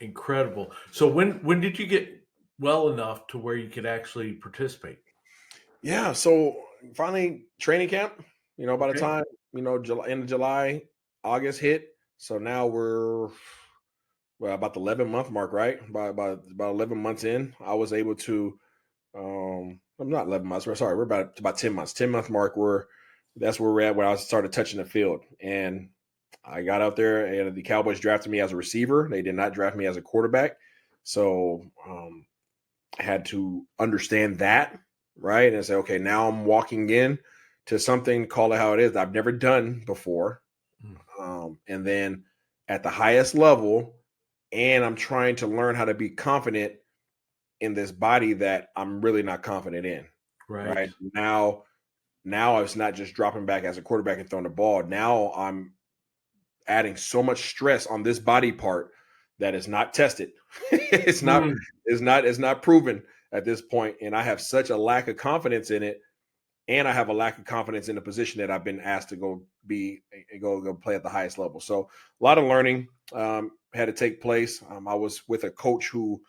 Incredible. So when did you get well enough to where you could actually participate? Yeah. So finally, training camp. By the Okay. time July, end of July, August hit. So now we're well, about the 11-month mark, right? About 11 months in, I was able to. I'm not 11 months. We're sorry. We're about 10 months. 10-month mark. That's where we're at. When I started touching the field, and I got out there, and the Cowboys drafted me as a receiver. They did not draft me as a quarterback. So I had to understand that, right? And say, okay, now I'm walking in to something, call it how it is, that I've never done before. And then at the highest level, and I'm trying to learn how to be confident in this body that I'm really not confident in. Right. Right now, it's not just dropping back as a quarterback and throwing the ball. Now I'm adding so much stress on this body part that is not tested. it's not Mm. it's not proven at this point, and I have such a lack of confidence in it, and I have a lack of confidence in the position that I've been asked to go play at the highest level. So a lot of learning had to take place. I was with a coach who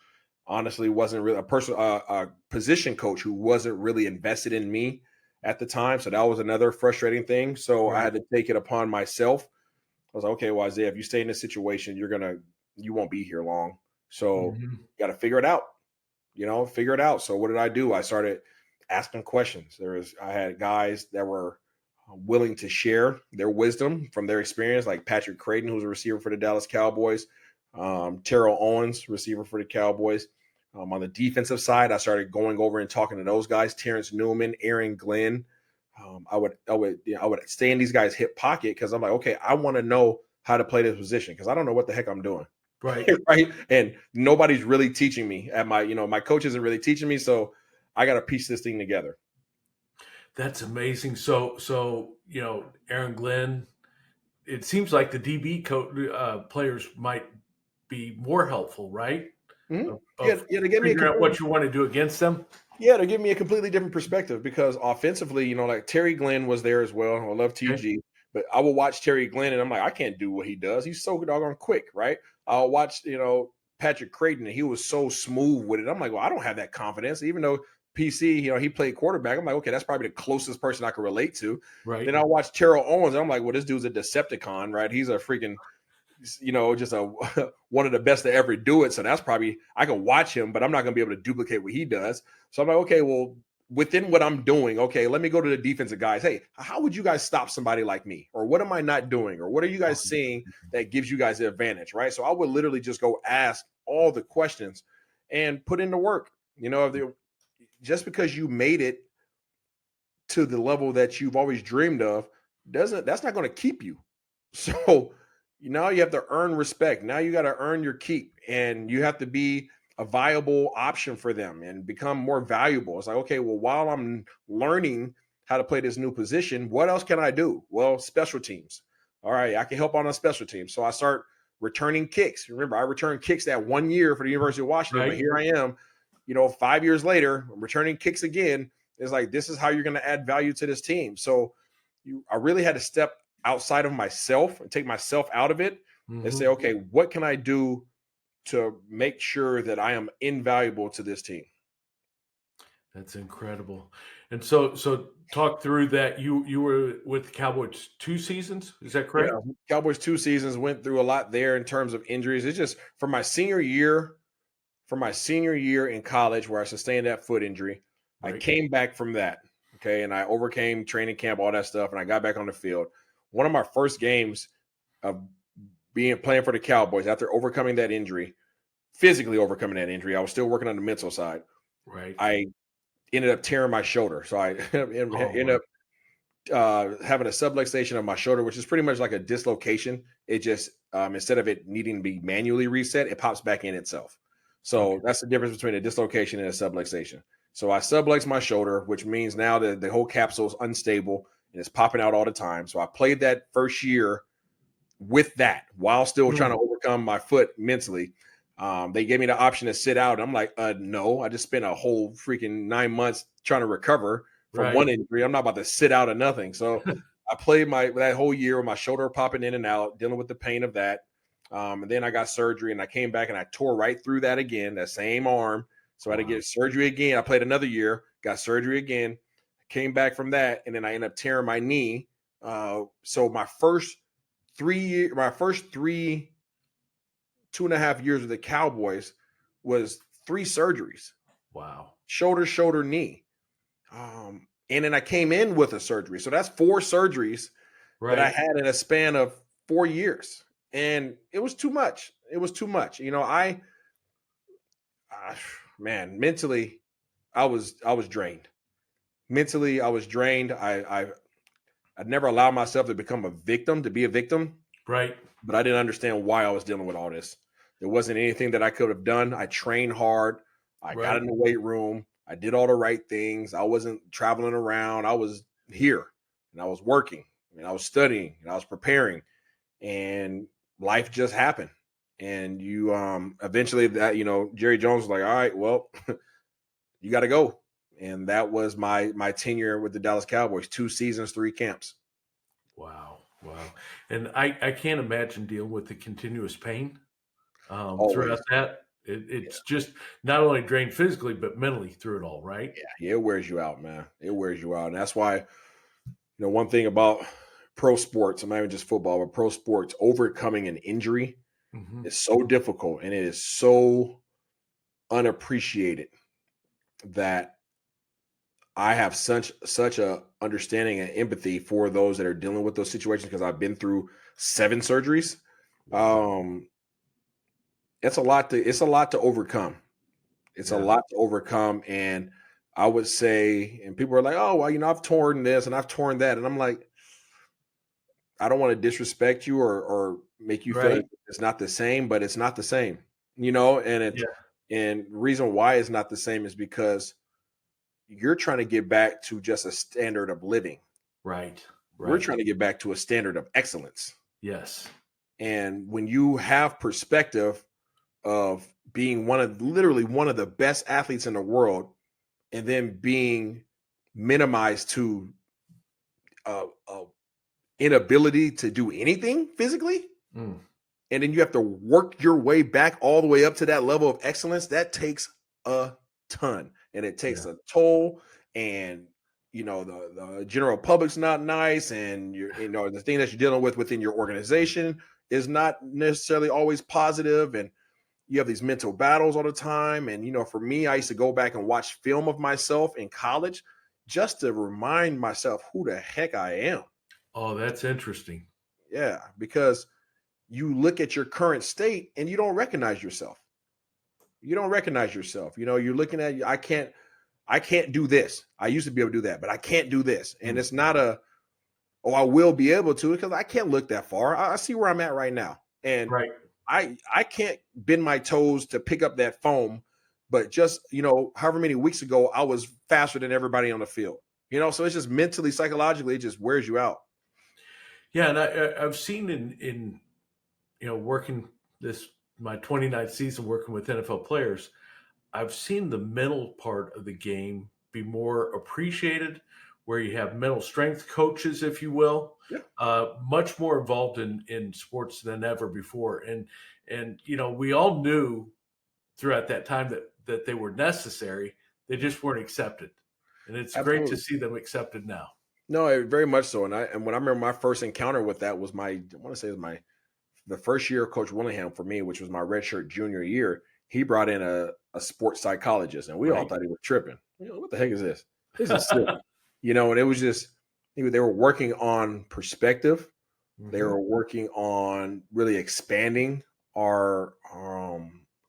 honestly wasn't really a position coach who wasn't really invested in me at the time. So that was another frustrating thing. So I Right. had to take it upon myself. I was like, okay, well, Isaiah, if you stay in this situation, you won't be here long. So Mhm. you got to figure it out, figure it out. So what did I do? I started asking questions. I had guys that were willing to share their wisdom from their experience, like Patrick Creighton, who's a receiver for the Dallas Cowboys, Terrell Owens, receiver for the Cowboys. On the defensive side, I started going over and talking to those guys: Terrence Newman, Aaron Glenn. I would stay in these guys' hip pocket because I'm like, okay, I want to know how to play this position because I don't know what the heck I'm doing. Right. Right. And nobody's really teaching me at my coach isn't really teaching me. So I got to piece this thing together. That's amazing. So Aaron Glenn. It seems like the players might be more helpful, right? Mhm. Yeah, Of yeah, to give me a figuring out complete what you want to do against them. yeah, to give me a completely different perspective because offensively, like Terry Glenn was there as well. I love Okay. TG, but I will watch Terry Glenn and I'm like, I can't do what he does. He's so doggone quick, right? I'll watch, Patrick Creighton and he was so smooth with it. I'm like, well, I don't have that confidence, even though PC, he played quarterback. I'm like, okay, that's probably the closest person I can relate to. Right. Then I'll watch Terrell Owens. And I'm like, well, this dude's a Decepticon, right? He's a freaking just a one of the best to ever do it. So that's probably I can watch him, but I'm not going to be able to duplicate what he does. So I'm like, okay, well, within what I'm doing, okay, let me go to the defensive guys. Hey, how would you guys stop somebody like me? Or what am I not doing? Or what are you guys seeing that gives you guys the advantage? Right. So I would literally just go ask all the questions and put in the work. Just because you made it to the level that you've always dreamed of that's not going to keep you. So now you have to earn respect. Now you got to earn your keep, and you have to be a viable option for them and become more valuable. It's like, okay, well, while I'm learning how to play this new position, what else can I do? Well, special teams. All right, I can help on a special team. So I start returning kicks. Remember, I returned kicks that 1 year for the University of Washington, but Right. here I am, 5 years later, I'm returning kicks again. It's like, this is how you're going to add value to this team. So I really had to step outside of myself and take myself out of it and say, Hmm. okay, what can I do to make sure that I am invaluable to this team? That's incredible. And so talk through that. You were with the Cowboys 2 seasons. Is that Yeah, correct? Cowboys 2 seasons, went through a lot there in terms of injuries. It's just for my senior year in college where I sustained that foot injury, I Right. came back from that. Okay. And I overcame training camp, all that stuff, and I got back on the field. One of my first games of playing for the Cowboys after overcoming that injury, physically overcoming that injury, I was still working on the mental side. Right. I ended up tearing my shoulder. So I Oh ended my. up having a subluxation of my shoulder, which is pretty much like a dislocation. It just instead of it needing to be manually reset, it pops back in itself. So Okay. that's the difference between a dislocation and a subluxation. So I subluxed my shoulder, which means now that the whole capsule is unstable and it's popping out all the time. So I played that first year with that while still trying Mm. to overcome my foot mentally. They gave me the option to sit out. I'm like, no, I just spent a whole freaking 9 months trying to recover from one Right. injury. I'm not about to sit out of nothing. So I played that whole year with my shoulder popping in and out, dealing with the pain of that. And then I got surgery and I came back and I tore right through that again, that same arm. So I had to Wow. get surgery again. I played another year, got surgery again, came back from that, and then I ended up tearing my knee. So my first 3 2.5 years with the Cowboys was 3 surgeries, Wow. shoulder, knee. And then I came in with a surgery. So that's 4 surgeries that I Right. had in a span of 4 years. And it was too much. It was too much. Man, mentally, I was drained. Mentally, I was drained. I never allowed myself to become to be a victim, Right. but I didn't understand why I was dealing with all this. There wasn't anything that I could have done. I trained hard. I got Right. in the weight room. I did all the right things. I wasn't traveling around. I was here and I was working and I was studying and I was preparing, and life just happened. And you eventually that, Jerry Jones was like, all right, well, you got to go. And that was my tenure with the Dallas Cowboys, 2 seasons, 3 camps. Wow. Wow. And I can't imagine dealing with the continuous pain throughout Always. that. It's just not only drained physically, but mentally through it all, right? Yeah, it wears you out, man. It wears you out. And that's why, one thing about pro sports, not even just football, but pro sports, overcoming an injury Hmm. is so difficult and it is so unappreciated that I have such a understanding and empathy for those that are dealing with those situations, because I've been through 7 surgeries. Wow. It's a lot to overcome. It's a Yeah. lot to overcome. And I would say, and people are like, oh, well, I've torn this and I've torn that. And I'm like, I don't want to disrespect you or make you feel like Right. it's not the same, but it's not the same, and Yeah. the reason why it's not the same is because you're trying to get back to just a standard of living. Right. We're Right. trying to get back to a standard of excellence. Yes. And when you have perspective of being literally one of the best athletes in the world, and then being minimized to a inability to do anything physically, Mm. and then you have to work your way back all the way up to that level of excellence, that takes a ton, and it takes Yeah. a toll. And the general public's not nice, and the thing that you're dealing with within your organization is not necessarily always positive, and you have these mental battles all the time. And for me, I used to go back and watch film of myself in college just to remind myself who the heck I am. Oh, that's interesting. Yeah, because you look at your current state and you don't recognize yourself. You don't recognize yourself. You're looking at, I can't do this. I used to be able to do that, but I can't do this. And Mm. it's not oh, I will be able to, because I can't look that far. I see where I'm at right now. And Right. I can't bend my toes to pick up that foam, but just, however many weeks ago, I was faster than everybody on the field. So it's just mentally, psychologically, it just wears you out. Yeah. And I've seen in working this my 29th season working with NFL players, I've seen the mental part of the game be more appreciated, where you have mental strength coaches, if you will, Yeah, much more involved in sports than ever before. And we all knew throughout that time that they were necessary. They just weren't accepted, and it's great to absolutely. see them accepted now. No, very much so. And when I remember my first encounter with that was I want to say it was the first year of Coach Willingham for me, which was my redshirt junior year. He brought in a sports psychologist, and we all Right. thought he was tripping. What the heck is this? This is silly. And it was just, they were working on perspective. They Hmm. were working on really expanding our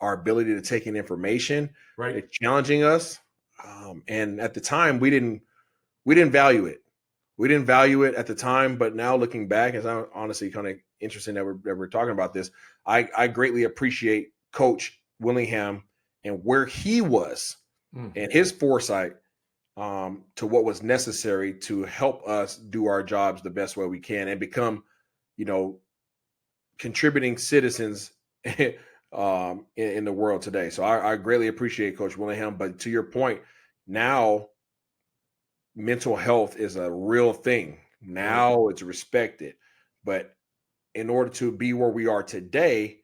ability to take in information. Right. They're challenging us. And at the time, we didn't value it. We didn't value it at the time, but now looking back, it's honestly kind of interesting that we're talking about this. I greatly appreciate Coach Willingham and where he was Mm. and his foresight to what was necessary to help us do our jobs the best way we can and become, you know, contributing citizens in the world today. So I greatly appreciate Coach Willingham. But to your point, now mental health is a real thing. Right. Now it's respected. But in order to be where we are today,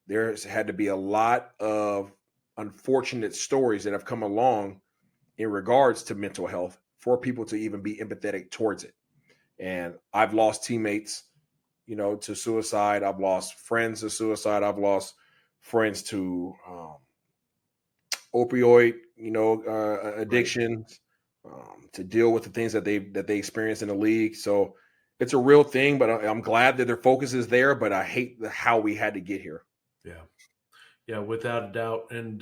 there's had to be a lot of unfortunate stories that have come along in regards to mental health for people to even be empathetic towards it. And I've lost teammates, to suicide. I've lost friends to suicide. I've lost friends to opioid, Right. addictions, to deal with the things that they experience in the league. So it's a real thing, but I'm glad that their focus is there. But I hate how we had to get here. Yeah. Yeah, without a doubt. And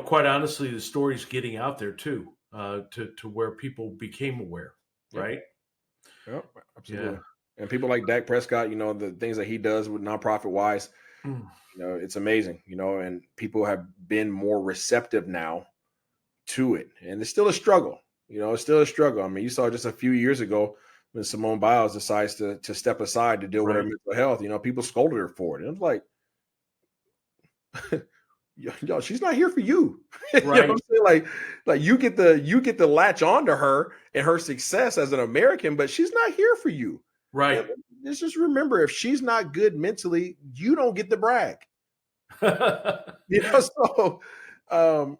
quite honestly, the story's getting out there too, to where people became aware, Yep, right? yep, Yeah. absolutely. And people like Dak Prescott, the things that he does with nonprofit wise, Mm. it's amazing. And people have been more receptive now to it. And it's still a struggle. It's still a struggle. I mean, you saw just a few years ago when Simone Biles decides to step aside to deal with her Right. mental health, people scolded her for it. And it's like, yo, she's not here for you. You know what Right. I'm saying? Like you get the latch onto her and her success as an American, but she's not here for you. And Right. let's just remember, if she's not good mentally, you don't get the brag. So um,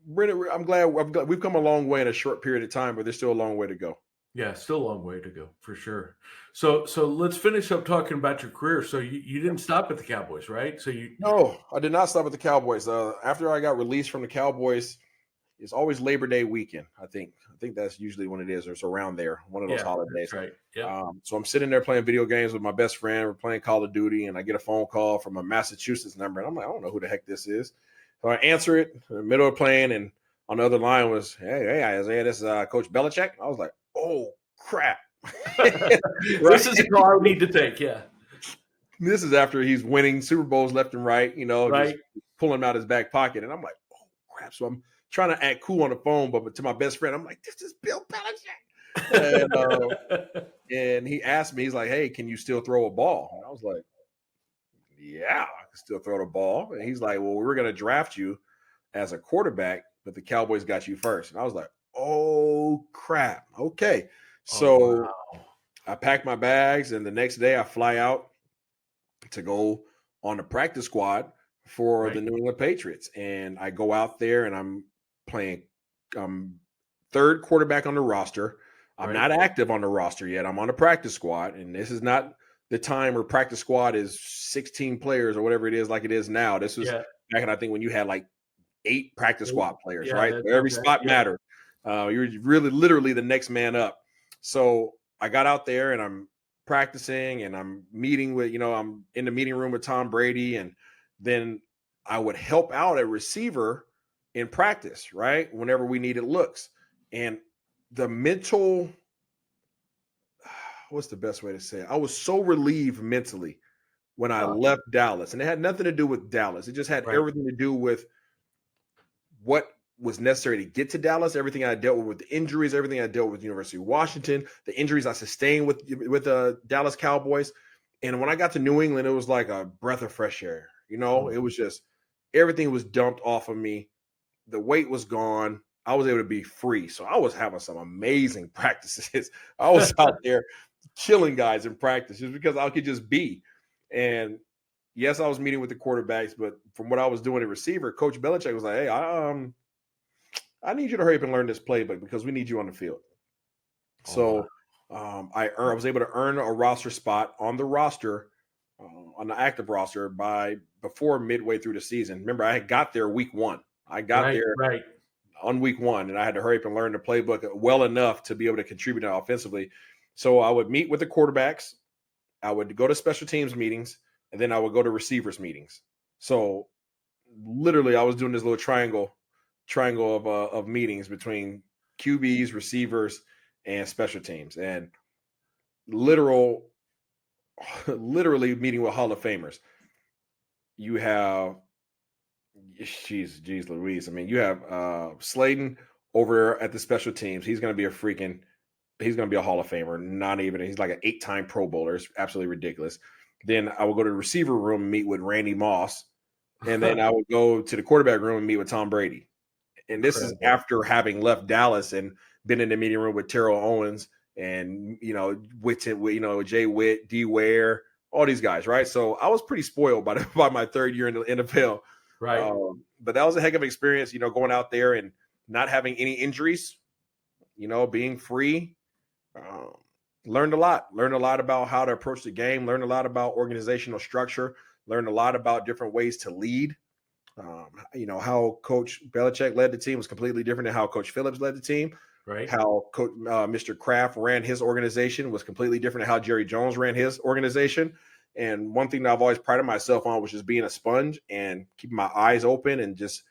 Brendan, I'm glad we've come a long way in a short period of time, but there's still a long way to go. Yeah, still a long way to go for sure. So let's finish up talking about your career. So you didn't stop at the Cowboys, right? So you No, I did not stop at the Cowboys. After I got released from the Cowboys, it's always Labor Day weekend. I think that's usually when it is, or it's around there, one of those yeah, that's holidays. right. Yep. So I'm sitting there playing video games with my best friend. We're playing Call of Duty, and I get a phone call from a Massachusetts number, and I'm like, I don't know who the heck this is. So I answer it in the middle of playing, and on the other line was, hey, Isaiah, this is Coach Belichick. I was like, oh crap, right? This is a call I need to take. Yeah. This is after he's winning Super Bowls left and right, just Right. pulling him out his back pocket. And I'm like, oh, crap. So I'm trying to act cool on the phone, but to my best friend, I'm like, this is Bill Belichick. And he asked me, he's like, hey, can you still throw a ball? And I was like, yeah, I can still throw the ball. And he's like, well, we were going to draft you as a quarterback, but the Cowboys got you first. And I was like, oh, crap. Okay. Oh So wow. I packed my bags, and the next day I fly out to go on the practice squad for the Right. New England Patriots. And I go out there and I'm playing third quarterback on the roster. I'm Right. not active on the roster yet. I'm on the practice squad. And this is not the time where practice squad is 16 players or whatever it is like it is now. This was Yeah. back in, I think, when you had like 8 practice squad players, Yeah. right? That's So every okay. spot Yeah. mattered. You're really literally the next man up. So I got out there and I'm practicing, and I'm meeting with, I'm in the meeting room with Tom Brady, and then I would help out a receiver in practice, right? Whenever we needed looks. And the mental, what's the best way to say it? I was so relieved mentally when I Huh. left Dallas, and it had nothing to do with Dallas. It just had Right. everything to do with what was necessary to get to Dallas, everything I dealt with the injuries, everything I dealt with University of Washington, the injuries I sustained with the Dallas Cowboys. And when I got to New England, it was like a breath of fresh air. It was just everything was dumped off of me. The weight was gone. I was able to be free. So I was having some amazing practices. I was out there killing guys in practice just because I could just be. And yes, I was meeting with the quarterbacks, but from what I was doing at receiver, Coach Belichick was like, hey, I need you to hurry up and learn this playbook because we need you on the field. Oh wow. So I was able to earn a roster spot on the roster, on the active roster by before midway through the season. Remember, I had got there week one. I got Right. there Right. on week one, and I had to hurry up and learn the playbook well enough to be able to contribute offensively. So I would meet with the quarterbacks. I would go to special teams meetings, and then I would go to receivers meetings. So literally, I was doing this little triangle of meetings between QBs, receivers, and special teams, and literally meeting with Hall of Famers. You have, geez, Louise. I mean, you have Slayton over at the special teams. He's going to be a Hall of Famer. Not even, he's like an 8-time Pro Bowler. It's absolutely ridiculous. Then I will go to the receiver room and meet with Randy Moss, and then I would go to the quarterback room and meet with Tom Brady. And this is Incredible. after having left Dallas and been in the meeting room with Terrell Owens and Jay Witt, D Ware, all these guys, right? So I was pretty spoiled by my third year in the NFL. Right. But that was a heck of an experience, going out there and not having any injuries, being free. Um, learned a lot about how to approach the game, learned a lot about organizational structure, Learned a lot about different ways to lead. How Coach Belichick led the team was completely different than how Coach Phillips led the team. Right. How Mr. Kraft ran his organization was completely different than how Jerry Jones ran his organization. And one thing that I've always prided myself on was just being a sponge and keeping my eyes open and just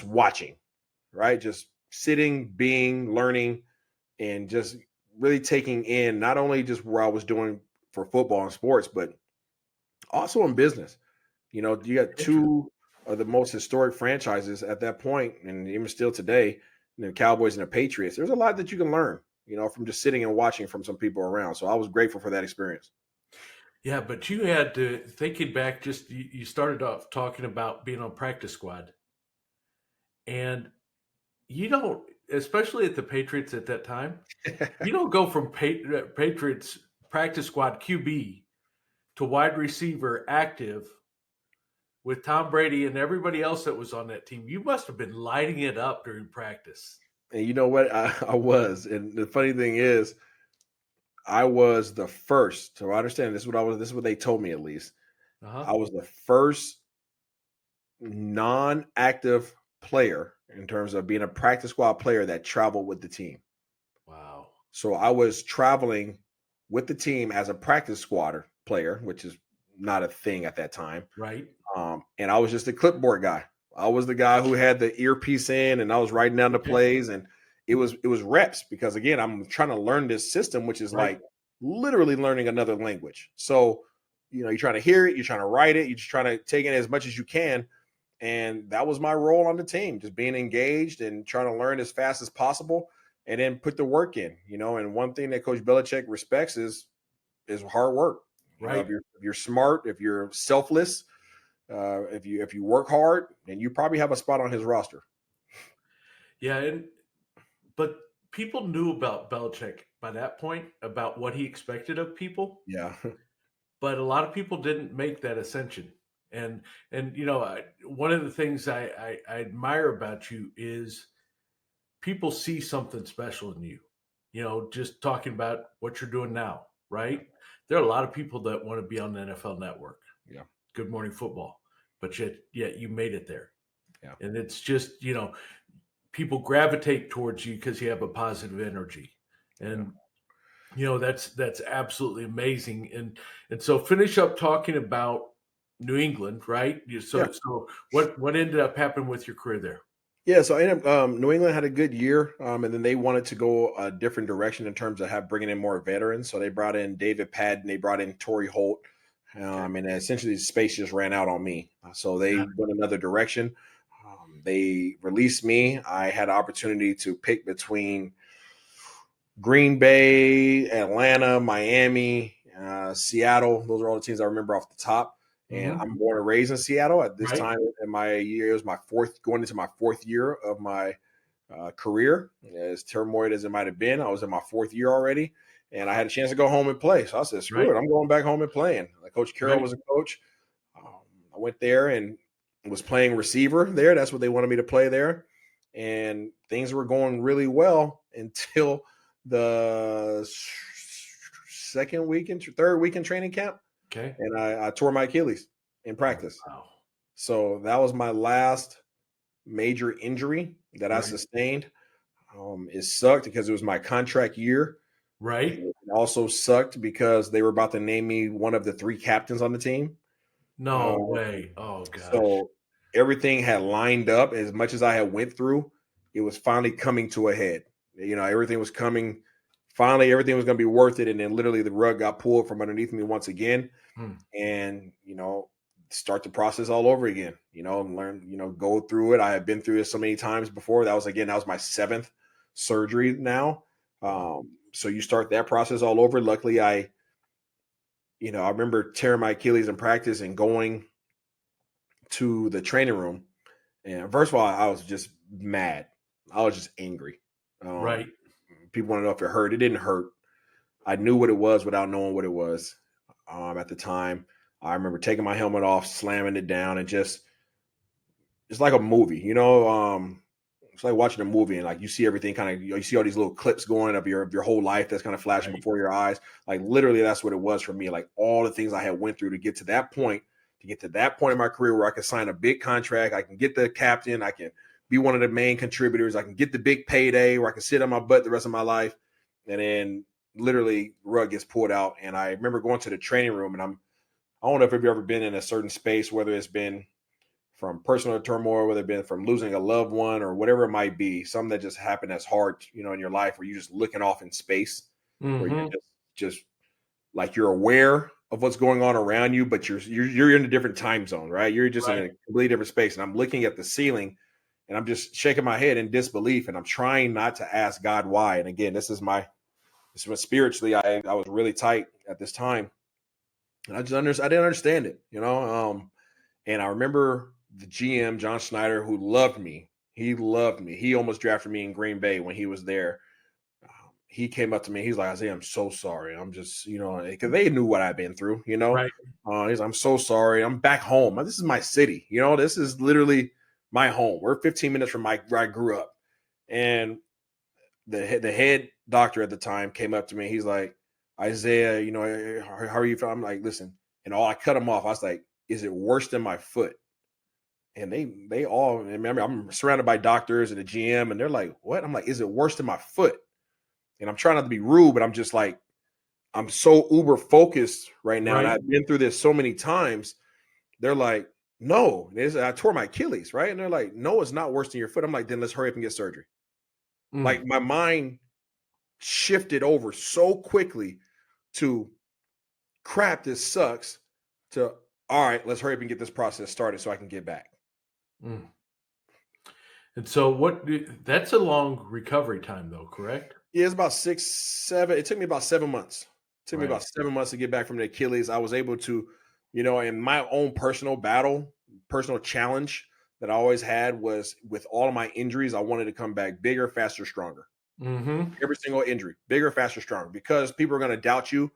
watching, right? Just sitting, being, learning, and just really taking in not only just what I was doing for football and sports, but also in business. You got two of the most historic franchises at that point, and even still today, the Cowboys and the Patriots. There's a lot that you can learn, from just sitting and watching from some people around. So I was grateful for that experience. Yeah, but you had to, thinking back, just you started off talking about being on practice squad. And you don't, especially at the Patriots at that time, you don't go from Patriots practice squad QB to wide receiver active with Tom Brady and everybody else that was on that team. You must have been lighting it up during practice. And you know what? I was. And the funny thing is, I was the first. So I understand this is what I was. This is what they told me, at least. I was the first non-active player in terms of being a practice squad player that traveled with the team. Wow. So I was traveling with the team as a practice squad player, which is not a thing at that time. Right. And I was just a clipboard guy. I was the guy who had the earpiece in, and I was writing down the plays, and it was reps, because again, I'm trying to learn this system, which is like literally learning another language. So, you're trying to hear it, you're trying to write it, you're just trying to take in as much as you can. And that was my role on the team, just being engaged and trying to learn as fast as possible and then put the work in, and one thing that Coach Belichick respects is hard work. Right. If you're smart, if you're selfless, if you work hard, then you probably have a spot on his roster. Yeah, but people knew about Belichick by that point, about what he expected of people. Yeah. But a lot of people didn't make that ascension. And one of the things I admire about you is people see something special in you. Just talking about what you're doing now, right? There are a lot of people that want to be on the NFL Network. Yeah. Good Morning Football, but yet you made it there. Yeah. And it's just, people gravitate towards you because you have a positive energy. And that's absolutely amazing. And so finish up talking about New England, right? So what ended up happening with your career there? Yeah, so I ended up, New England had a good year, and then they wanted to go a different direction in terms of bringing in more veterans. So they brought in David Padden, they brought in Torrey Holt, and essentially the space just ran out on me. So they went another direction. They released me. I had an opportunity to pick between Green Bay, Atlanta, Miami, Seattle. Those are all the teams I remember off the top. And I'm born and raised in Seattle. At this time in my year, it was going into my fourth year of my career. As turmoil as it might have been, I was in my fourth year already, and I had a chance to go home and play. So I said, screw it, I'm going back home and playing. Coach Carroll was a coach. I went there and was playing receiver there. That's what they wanted me to play there. And things were going really well until the third week in training camp. Okay. And I tore my Achilles in practice. Wow. So that was my last major injury that I sustained. It sucked because it was my contract year. Right. It also sucked because they were about to name me one of the 3 captains on the team. No way. Oh, gosh. So everything had lined up. As much as I had went through, it was finally coming to a head. Everything was coming. Finally, everything was going to be worth it. And then literally the rug got pulled from underneath me once again. And, start the process all over again, learn, go through it. I had been through it so many times before. That was my 7th surgery now. So you start that process all over. Luckily, I remember tearing my Achilles in practice and going to the training room. And first of all, I was just mad. I was just angry. People want to know if it hurt. It didn't hurt. I knew what it was without knowing what it was. At the time, I remember taking my helmet off, slamming it down, and it's like a movie, it's like watching a movie and like you see everything kind of, you see all these little clips going of your whole life that's kind of flashing before your eyes. Like literally that's what it was for me. Like all the things I had went through to get to that point to get to that point in my career where I can sign a big contract. I can get the captain. I can be one of the main contributors. I can get the big payday where I can sit on my butt the rest of my life. And then literally rug gets pulled out. And I remember going to the training room, and I don't know if you've ever been in a certain space, whether it's been from personal turmoil, whether it's been from losing a loved one or whatever it might be, something that just happened that's hard, in your life, where you're just looking off in space, where you're just like you're aware of what's going on around you, but you're in a different time zone, right? You're just in a completely different space. And I'm looking at the ceiling, and I'm just shaking my head in disbelief, and I'm trying not to ask God why. And again, this is what spiritually I was really tight at this time, and I didn't understand it, and I remember the GM, John Schneider, who loved me. He loved me. He almost drafted me in Green Bay when he was there. He came up to me. He's like, Isaiah, I'm so sorry. I'm just, because they knew what I'd been through, Right. He's, I'm so sorry. I'm back home. This is my city. This is literally my home. We're 15 minutes from where I grew up. And the head doctor at the time came up to me. He's like, Isaiah, how are you feeling? I'm like, listen. And I cut him off. I was like, is it worse than my foot? And they all, remember, I'm surrounded by doctors and the GM, and they're like, what? I'm like, is it worse than my foot? And I'm trying not to be rude, but I'm just like, I'm so uber focused right now. Right. And I've been through this so many times. They're like, no, I tore my Achilles, right? And they're like, no, it's not worse than your foot. I'm like, then let's hurry up and get surgery. Like my mind shifted over so quickly to crap, this sucks, to all right, let's hurry up and get this process started so I can get back. And so that's a long recovery time though, correct? Yeah, it's about 6, 7. It took me about 7 months. It took me about 7 months to get back from the Achilles. I was able to, in my own personal battle, personal challenge that I always had was with all of my injuries, I wanted to come back bigger, faster, stronger. Every single injury, bigger, faster, stronger, because people are going to doubt you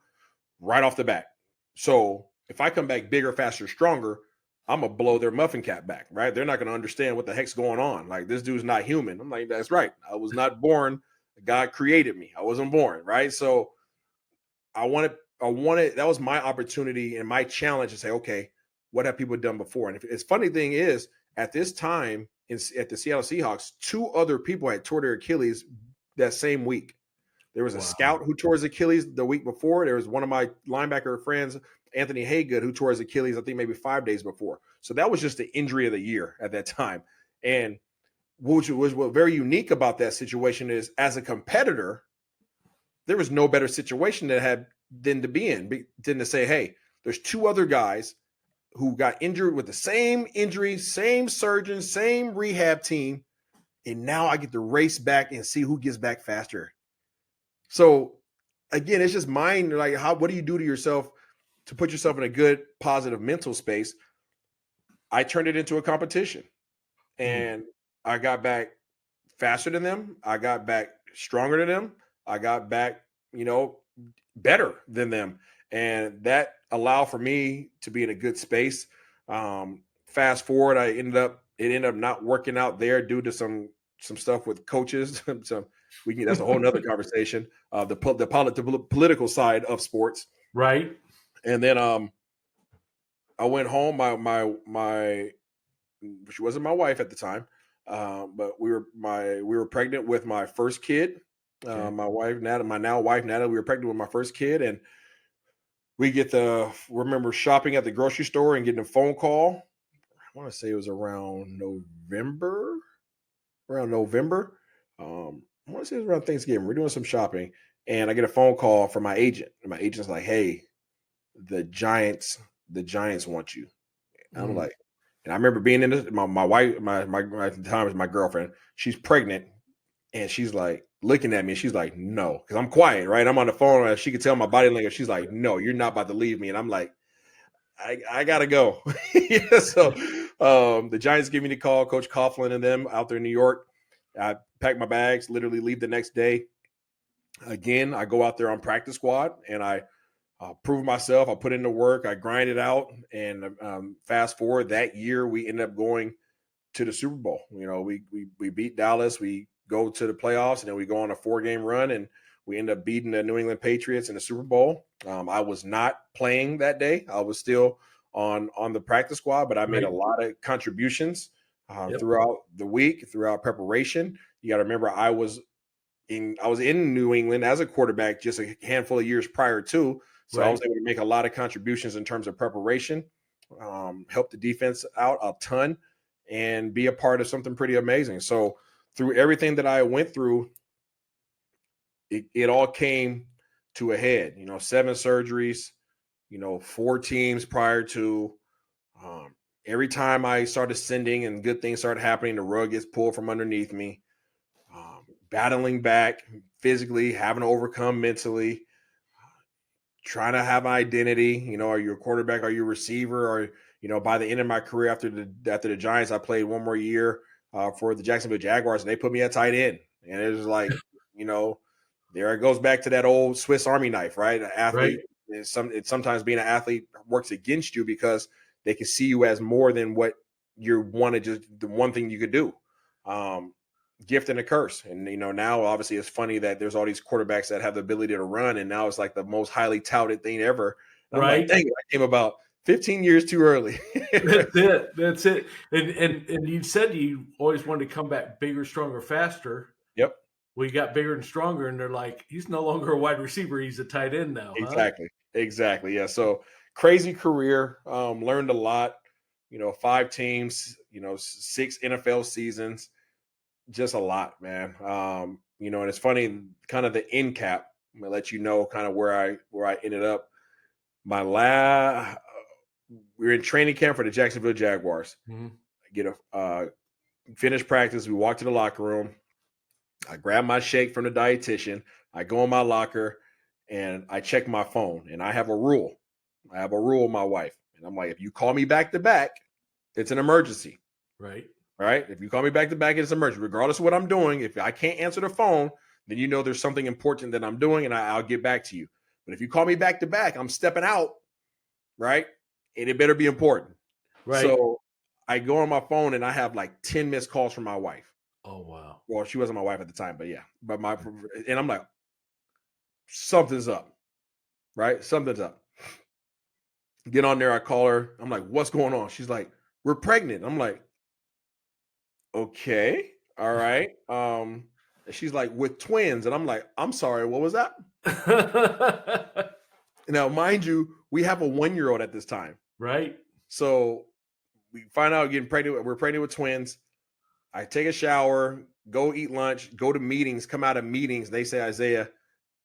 right off the bat. So if I come back bigger, faster, stronger, I'm going to blow their muffin cap back, right? They're not going to understand what the heck's going on. Like, this dude's not human. I'm like, that's right. I was not born. God created me. I wasn't born, right? So I wanted, that was my opportunity and my challenge to say, okay, what have people done before? And it's funny thing is, at this time at the Seattle Seahawks, 2 other people had tore their Achilles that same week. There was a scout who tore his Achilles the week before. There was one of my linebacker friends, Anthony Haygood, who tore his Achilles, I think maybe 5 days before. So that was just the injury of the year at that time. And what very unique about that situation is, as a competitor, there was no better situation than to be in, than to say, hey, there's 2 other guys who got injured with the same injury, same surgeon, same rehab team. And now I get to race back and see who gets back faster. So again, it's just mind, like, what do you do to yourself to put yourself in a good, positive mental space? I turned it into a competition, and I got back faster than them. I got back stronger than them. I got back, better than them. And that allowed for me to be in a good space. Fast forward, it ended up not working out there due to some stuff with coaches. That's a whole nother conversation. The political side of sports. Right. And then I went home. My she wasn't my wife at the time, but we were pregnant with my first kid. My wife Natalie, my now wife Natalie, we were pregnant with my first kid, and we remember shopping at the grocery store and getting a phone call. I want to say it was around November. I want to say it was around Thanksgiving. We're doing some shopping, and I get a phone call from my agent. And my agent's like, "Hey, the Giants want you." And I'm like, and I remember being in this. My wife, my at the time was my girlfriend. She's pregnant, and she's like looking at me. And she's like, "No," because I'm quiet, right? I'm on the phone, and she could tell my body language. She's like, "No, you're not about to leave me." And I'm like, I gotta go. So the Giants give me the call, Coach Coughlin and them out there in New York. I pack my bags, literally leave the next day. Again, I go out there on practice squad, and I prove myself. I put in the work. I grind it out. And fast forward, that year, we ended up going to the Super Bowl. We beat Dallas. We go to the playoffs, and then we go on a 4-game run, and we end up beating the New England Patriots in the Super Bowl. I was not playing that day. I was still on the practice squad, but I made a Right. lot of contributions Yep. throughout the week, throughout preparation. You got to remember, I was in New England as a quarterback just a handful of years prior to, so I was Right. able to make a lot of contributions in terms of preparation, help the defense out a ton, and be a part of something pretty amazing. So through everything that I went through, it all came to a head. 7 surgeries, 4 teams prior to. Um, every time I started ascending and good things started happening, the rug gets pulled from underneath me. Battling back physically, having to overcome mentally, trying to have an identity. Are you a quarterback? Are you a receiver? Or by the end of my career after the Giants, I played one more year for the Jacksonville Jaguars, and they put me at tight end. And it was like, you know, there it goes back to that old Swiss Army knife, right? An Right. athlete it's sometimes being an athlete works against you because they can see you as more than what you want to just the one thing you could do. Um, Gift and a curse. And now obviously it's funny that there's all these quarterbacks that have the ability to run, and now it's like the most highly touted thing ever. And I'm like, Right. dang it, I came about 15 years too early. That's it. That's it. And you said you always wanted to come back bigger, stronger, faster. Yep, Well, you got bigger and stronger, and they're like, he's no longer a wide receiver. He's a tight end now, huh? exactly. Yeah. So crazy career. Learned a lot. 5 teams. 6 NFL seasons. Just a lot, man. And it's funny, kind of the end cap. I'm gonna let you know kind of where I ended up. My last We were in training camp for the Jacksonville Jaguars. Mhm. I get a finished practice. We walk to the locker room. I grab my shake from the dietitian. I go in my locker and I check my phone. And I have a rule. I have a rule with my wife. And I'm like, if you call me back to back, it's an emergency. Right. All right. If you call me back to back, it's an emergency. Regardless of what I'm doing, if I can't answer the phone, then there's something important that I'm doing and I'll get back to you. But if you call me back to back, I'm stepping out, right? And it better be important. Right. So I go on my phone and I have like 10 missed calls from my wife. Oh, wow. Well, she wasn't my wife at the time, but yeah. And I'm like, something's up, right? Something's up. Get on there, I call her. I'm like, what's going on? She's like, we're pregnant. I'm like, okay, all right. She's like, with twins. And I'm like, I'm sorry, what was that? Now, mind you, we have a 1-year-old at this time. Right. So we find out getting pregnant. We're pregnant with twins. I take a shower, go eat lunch, go to meetings, come out of meetings. They say, Isaiah,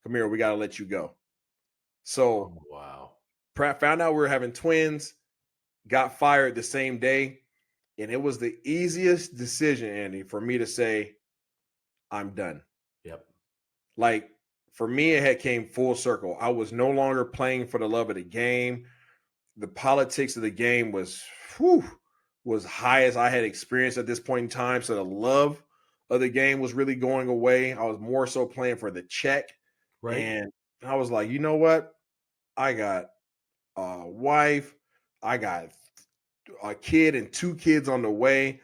come here. We got to let you go. So Oh, wow. found out we were having twins, got fired the same day. And it was the easiest decision, Andy, for me to say, I'm done. Yep. Like, for me, it had came full circle. I was no longer playing for the love of the game. The politics of the game was high as I had experienced at this point in time. So the love of the game was really going away. I was more so playing for the check. Right. And I was like, you know what? I got a wife. I got a kid and 2 kids on the way.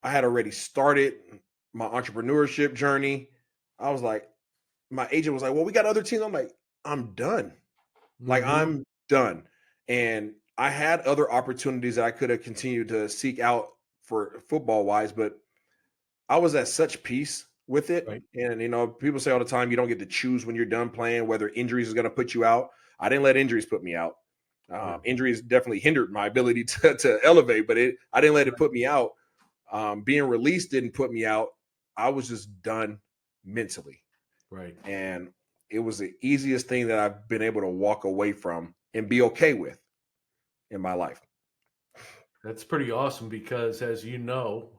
I had already started my entrepreneurship journey. I was like, my agent was like, well, we got other teams. I'm like, I'm done. Like, Mhm. I'm done. And I had other opportunities that I could have continued to seek out for football wise, but I was at such peace with it. Right. And, people say all the time, you don't get to choose when you're done playing, whether injuries is going to put you out. I didn't let injuries put me out. Right. Injuries definitely hindered my ability to elevate, but I didn't let it put me out. Being released didn't put me out. I was just done mentally. Right. And it was the easiest thing that I've been able to walk away from and be okay with in my life. That's pretty awesome because, as you know,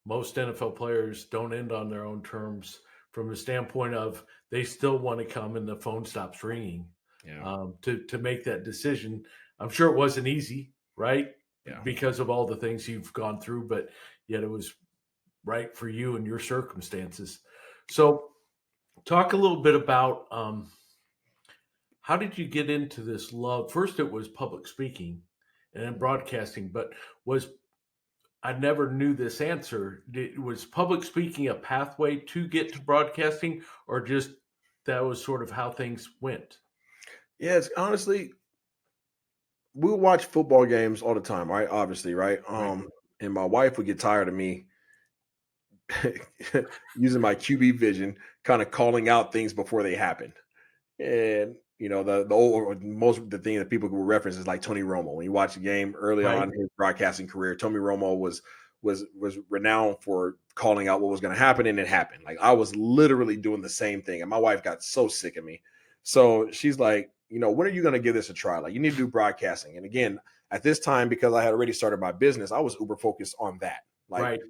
most NFL players don't end on their own terms from the standpoint of they still want to come and the phone stops ringing Yeah. to make that decision. I'm sure it wasn't easy, right? Yeah. Because of all the things you've gone through, but yet it was right for you and your circumstances. So, talk a little bit about how did you get into this love? First, it was public speaking and then broadcasting, but was I never knew this answer. Was public speaking a pathway to get to broadcasting, or just that was sort of how things went? Yeah. It's honestly, we would watch football games all the time, right? Obviously, right? Right. And my wife would get tired of me using my QB vision, kind of calling out things before they happen. And the old most of the thing that people will reference is like Tony Romo. When you watch the game early Right. on in his broadcasting career, Tony Romo was renowned for calling out what was going to happen, and it happened. Like I was literally doing the same thing, and my wife got so sick of me. So she's like, when are you going to give this a try? Like you need to do broadcasting. And again, at this time, because I had already started my business, I was uber focused on that. Like Right.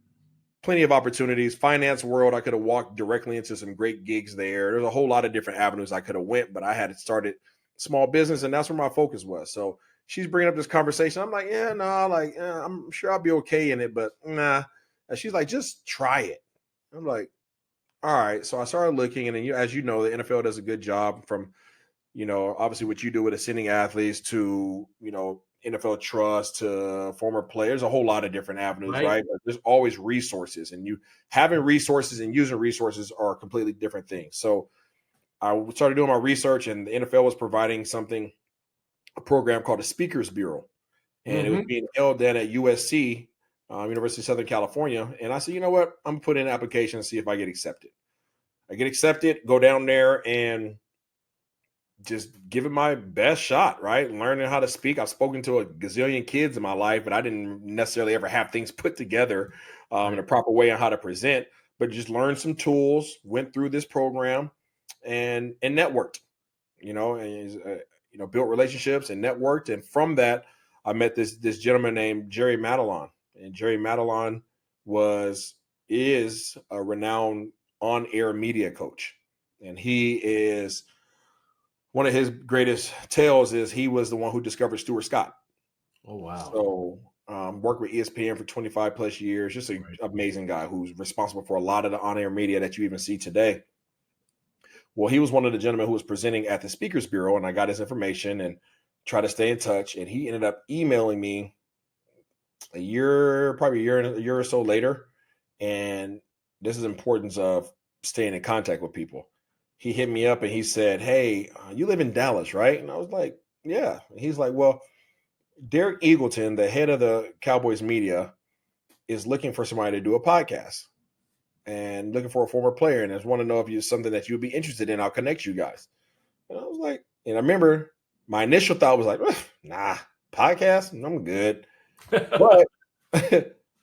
plenty of opportunities. Finance world, I could have walked directly into some great gigs there. There's a whole lot of different avenues I could have went, but I had started small business, and that's where my focus was. So she's bringing up this conversation. I'm like, yeah, no, like I'm sure I'll be okay in it, but nah. And she's like, just try it. I'm like, all right. So I started looking, and then as you know, the NFL does a good job from obviously what you do with ascending athletes to, NFL trust to former players, a whole lot of different avenues, Right. right? But there's always resources, and you having resources and using resources are completely different things. So I started doing my research, and the NFL was providing a program called the Speakers Bureau, and it was Mm-hmm. being held then at USC, University of Southern California. And I said, you know what? I'm putting in an application and see if I get accepted. I get accepted, go down there and just give it my best shot, right? Learning how to speak. I've spoken to a gazillion kids in my life, but I didn't necessarily ever have things put together in Right. a proper way on how to present. But just learned some tools, went through this program, and networked. Built relationships and networked. And from that, I met this gentleman named Jerry Madelon, and Jerry Madelon is a renowned on air media coach, and he is one of his greatest tales is he was the one who discovered Stuart Scott. Oh, wow. So worked with ESPN for 25 plus years. Just an Right. amazing guy who's responsible for a lot of the on-air media that you even see today. Well, he was one of the gentlemen who was presenting at the Speakers Bureau, and I got his information and tried to stay in touch. And he ended up emailing me probably a year or so later. And this is the importance of staying in contact with people. He hit me up and he said, "Hey, you live in Dallas, right?" And I was like, "Yeah." And he's like, "Well, Derek Eagleton, the head of the Cowboys media, is looking for somebody to do a podcast and looking for a former player, and I just want to know if it's something that you'd be interested in. I'll connect you guys." And I was like, and I remember my initial thought was like, "Nah, podcast, I'm good." But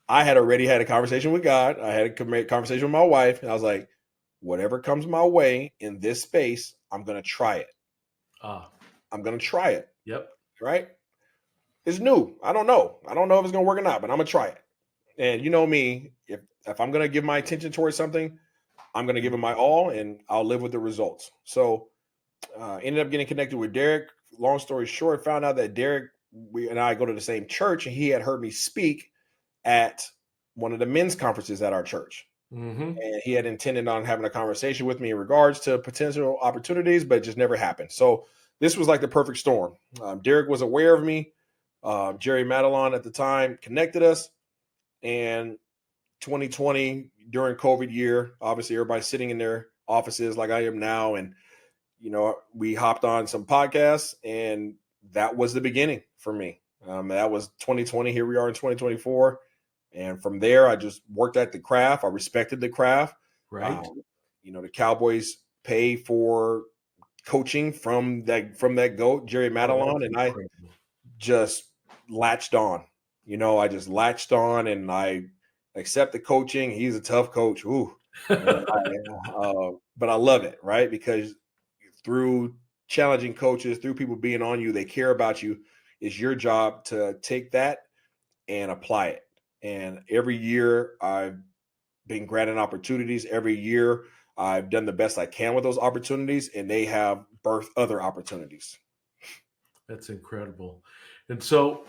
I had already had a conversation with God. I had a conversation with my wife, and I was like, whatever comes my way in this space, I'm going to try it. Ah. I'm going to try it. Yep. Right? It's new. I don't know. I don't know if it's going to work or not, but I'm going to try it. And you know me, if I'm going to give my attention towards something, I'm going to give it my all, and I'll live with the results. So ended up getting connected with Derek. Long story short, found out that Derek and I go to the same church, and he had heard me speak at one of the men's conferences at our church. Mm-hmm. And he had intended on having a conversation with me in regards to potential opportunities, but it just never happened. So this was like the perfect storm. Derek was aware of me. Jerry Madelon at the time connected us. And 2020, during COVID year, obviously everybody's sitting in their offices like I am now. And, we hopped on some podcasts, and that was the beginning for me. That was 2020. Here we are in 2024. And from there, I just worked at the craft. I respected the craft. Right. The Cowboys pay for coaching from that GOAT, Jerry Oh, that's Madelon, and I incredible. just latched on. I just latched on, and I accept the coaching. He's a tough coach. Ooh. But I love it, right? Because through challenging coaches, through people being on you, they care about you. It's your job to take that and apply it. And every year I've been granted opportunities. Every year I've done the best I can with those opportunities, and they have birthed other opportunities. That's incredible. And so,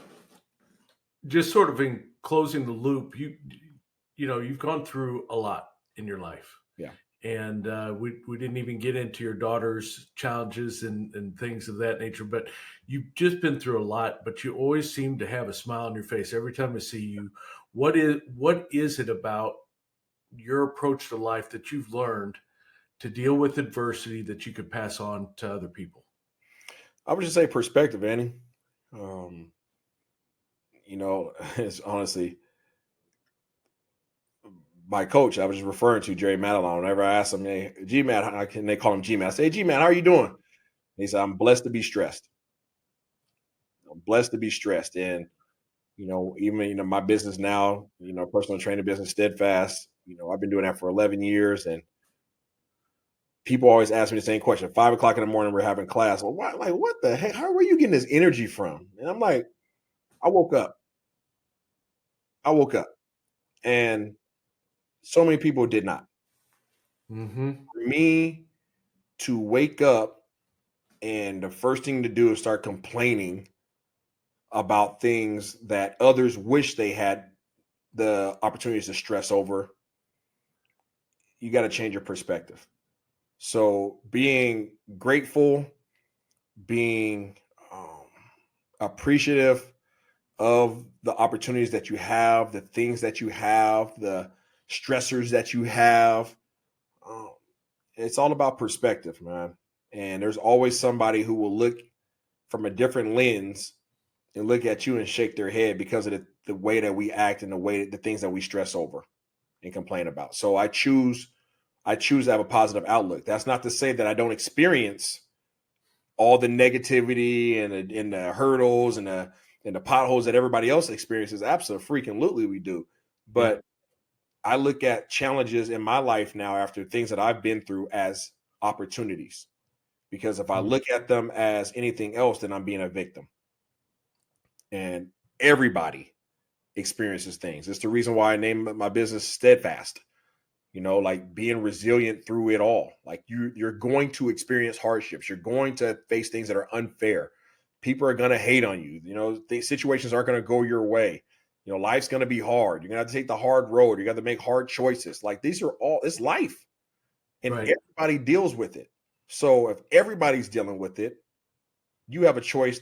just sort of in closing the loop, you've gone through a lot in your life. Yeah. And we didn't even get into your daughter's challenges and things of that nature, but you've just been through a lot, but you always seem to have a smile on your face every time I see you. What is it about your approach to life that you've learned to deal with adversity that you could pass on to other people? I would just say perspective, Annie. Um, it's honestly my coach I was just referring to, Jerry Madelon. Whenever I ask him, hey, G-Mat, how can they call him G-Mat? I say, hey, G-Mat, how are you doing? And he said, I'm blessed to be stressed. I'm blessed to be stressed. And, even, my business now, personal training business, Steadfast, I've been doing that for 11 years. And people always ask me the same question. 5 o'clock in the morning, we're having class. Well, why, like, what the heck? How are you getting this energy from? And I'm like, I woke up. And so many people did not. Mm-hmm. For me to wake up and the first thing to do is start complaining about things that others wish they had the opportunities to stress over, you got to change your perspective. So being grateful, being appreciative of the opportunities that you have, the things that you have, the stressors that you have. It's all about perspective, man. And there's always somebody who will look from a different lens and look at you and shake their head because of the way that we act and the things that we stress over and complain about. So I choose to have a positive outlook. That's not to say that I don't experience all the negativity and the hurdles and the potholes that everybody else experiences. Absolutely, we do. But I look at challenges in my life now after things that I've been through as opportunities. Because if I look at them as anything else, then I'm being a victim. And everybody experiences things. It's the reason why I named my business Steadfast. Like being resilient through it all. Like you're going to experience hardships. You're going to face things that are unfair. People are going to hate on you. These situations aren't going to go your way. Life's going to be hard. You're going to have to take the hard road. You got to make hard choices. Like it's life. And everybody deals with it. So if everybody's dealing with it, you have a choice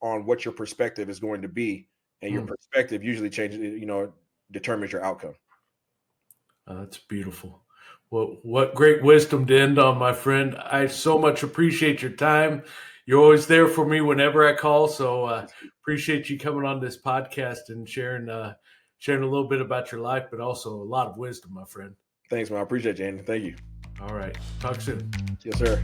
on what your perspective is going to be. And your perspective usually changes, determines your outcome. That's beautiful. Well, what great wisdom to end on, my friend. I so much appreciate your time. You're always there for me whenever I call. So appreciate you coming on this podcast and sharing a little bit about your life, but also a lot of wisdom, my friend. Thanks, man. I appreciate you, Andy. Thank you. All right. Talk soon. Yes, sir.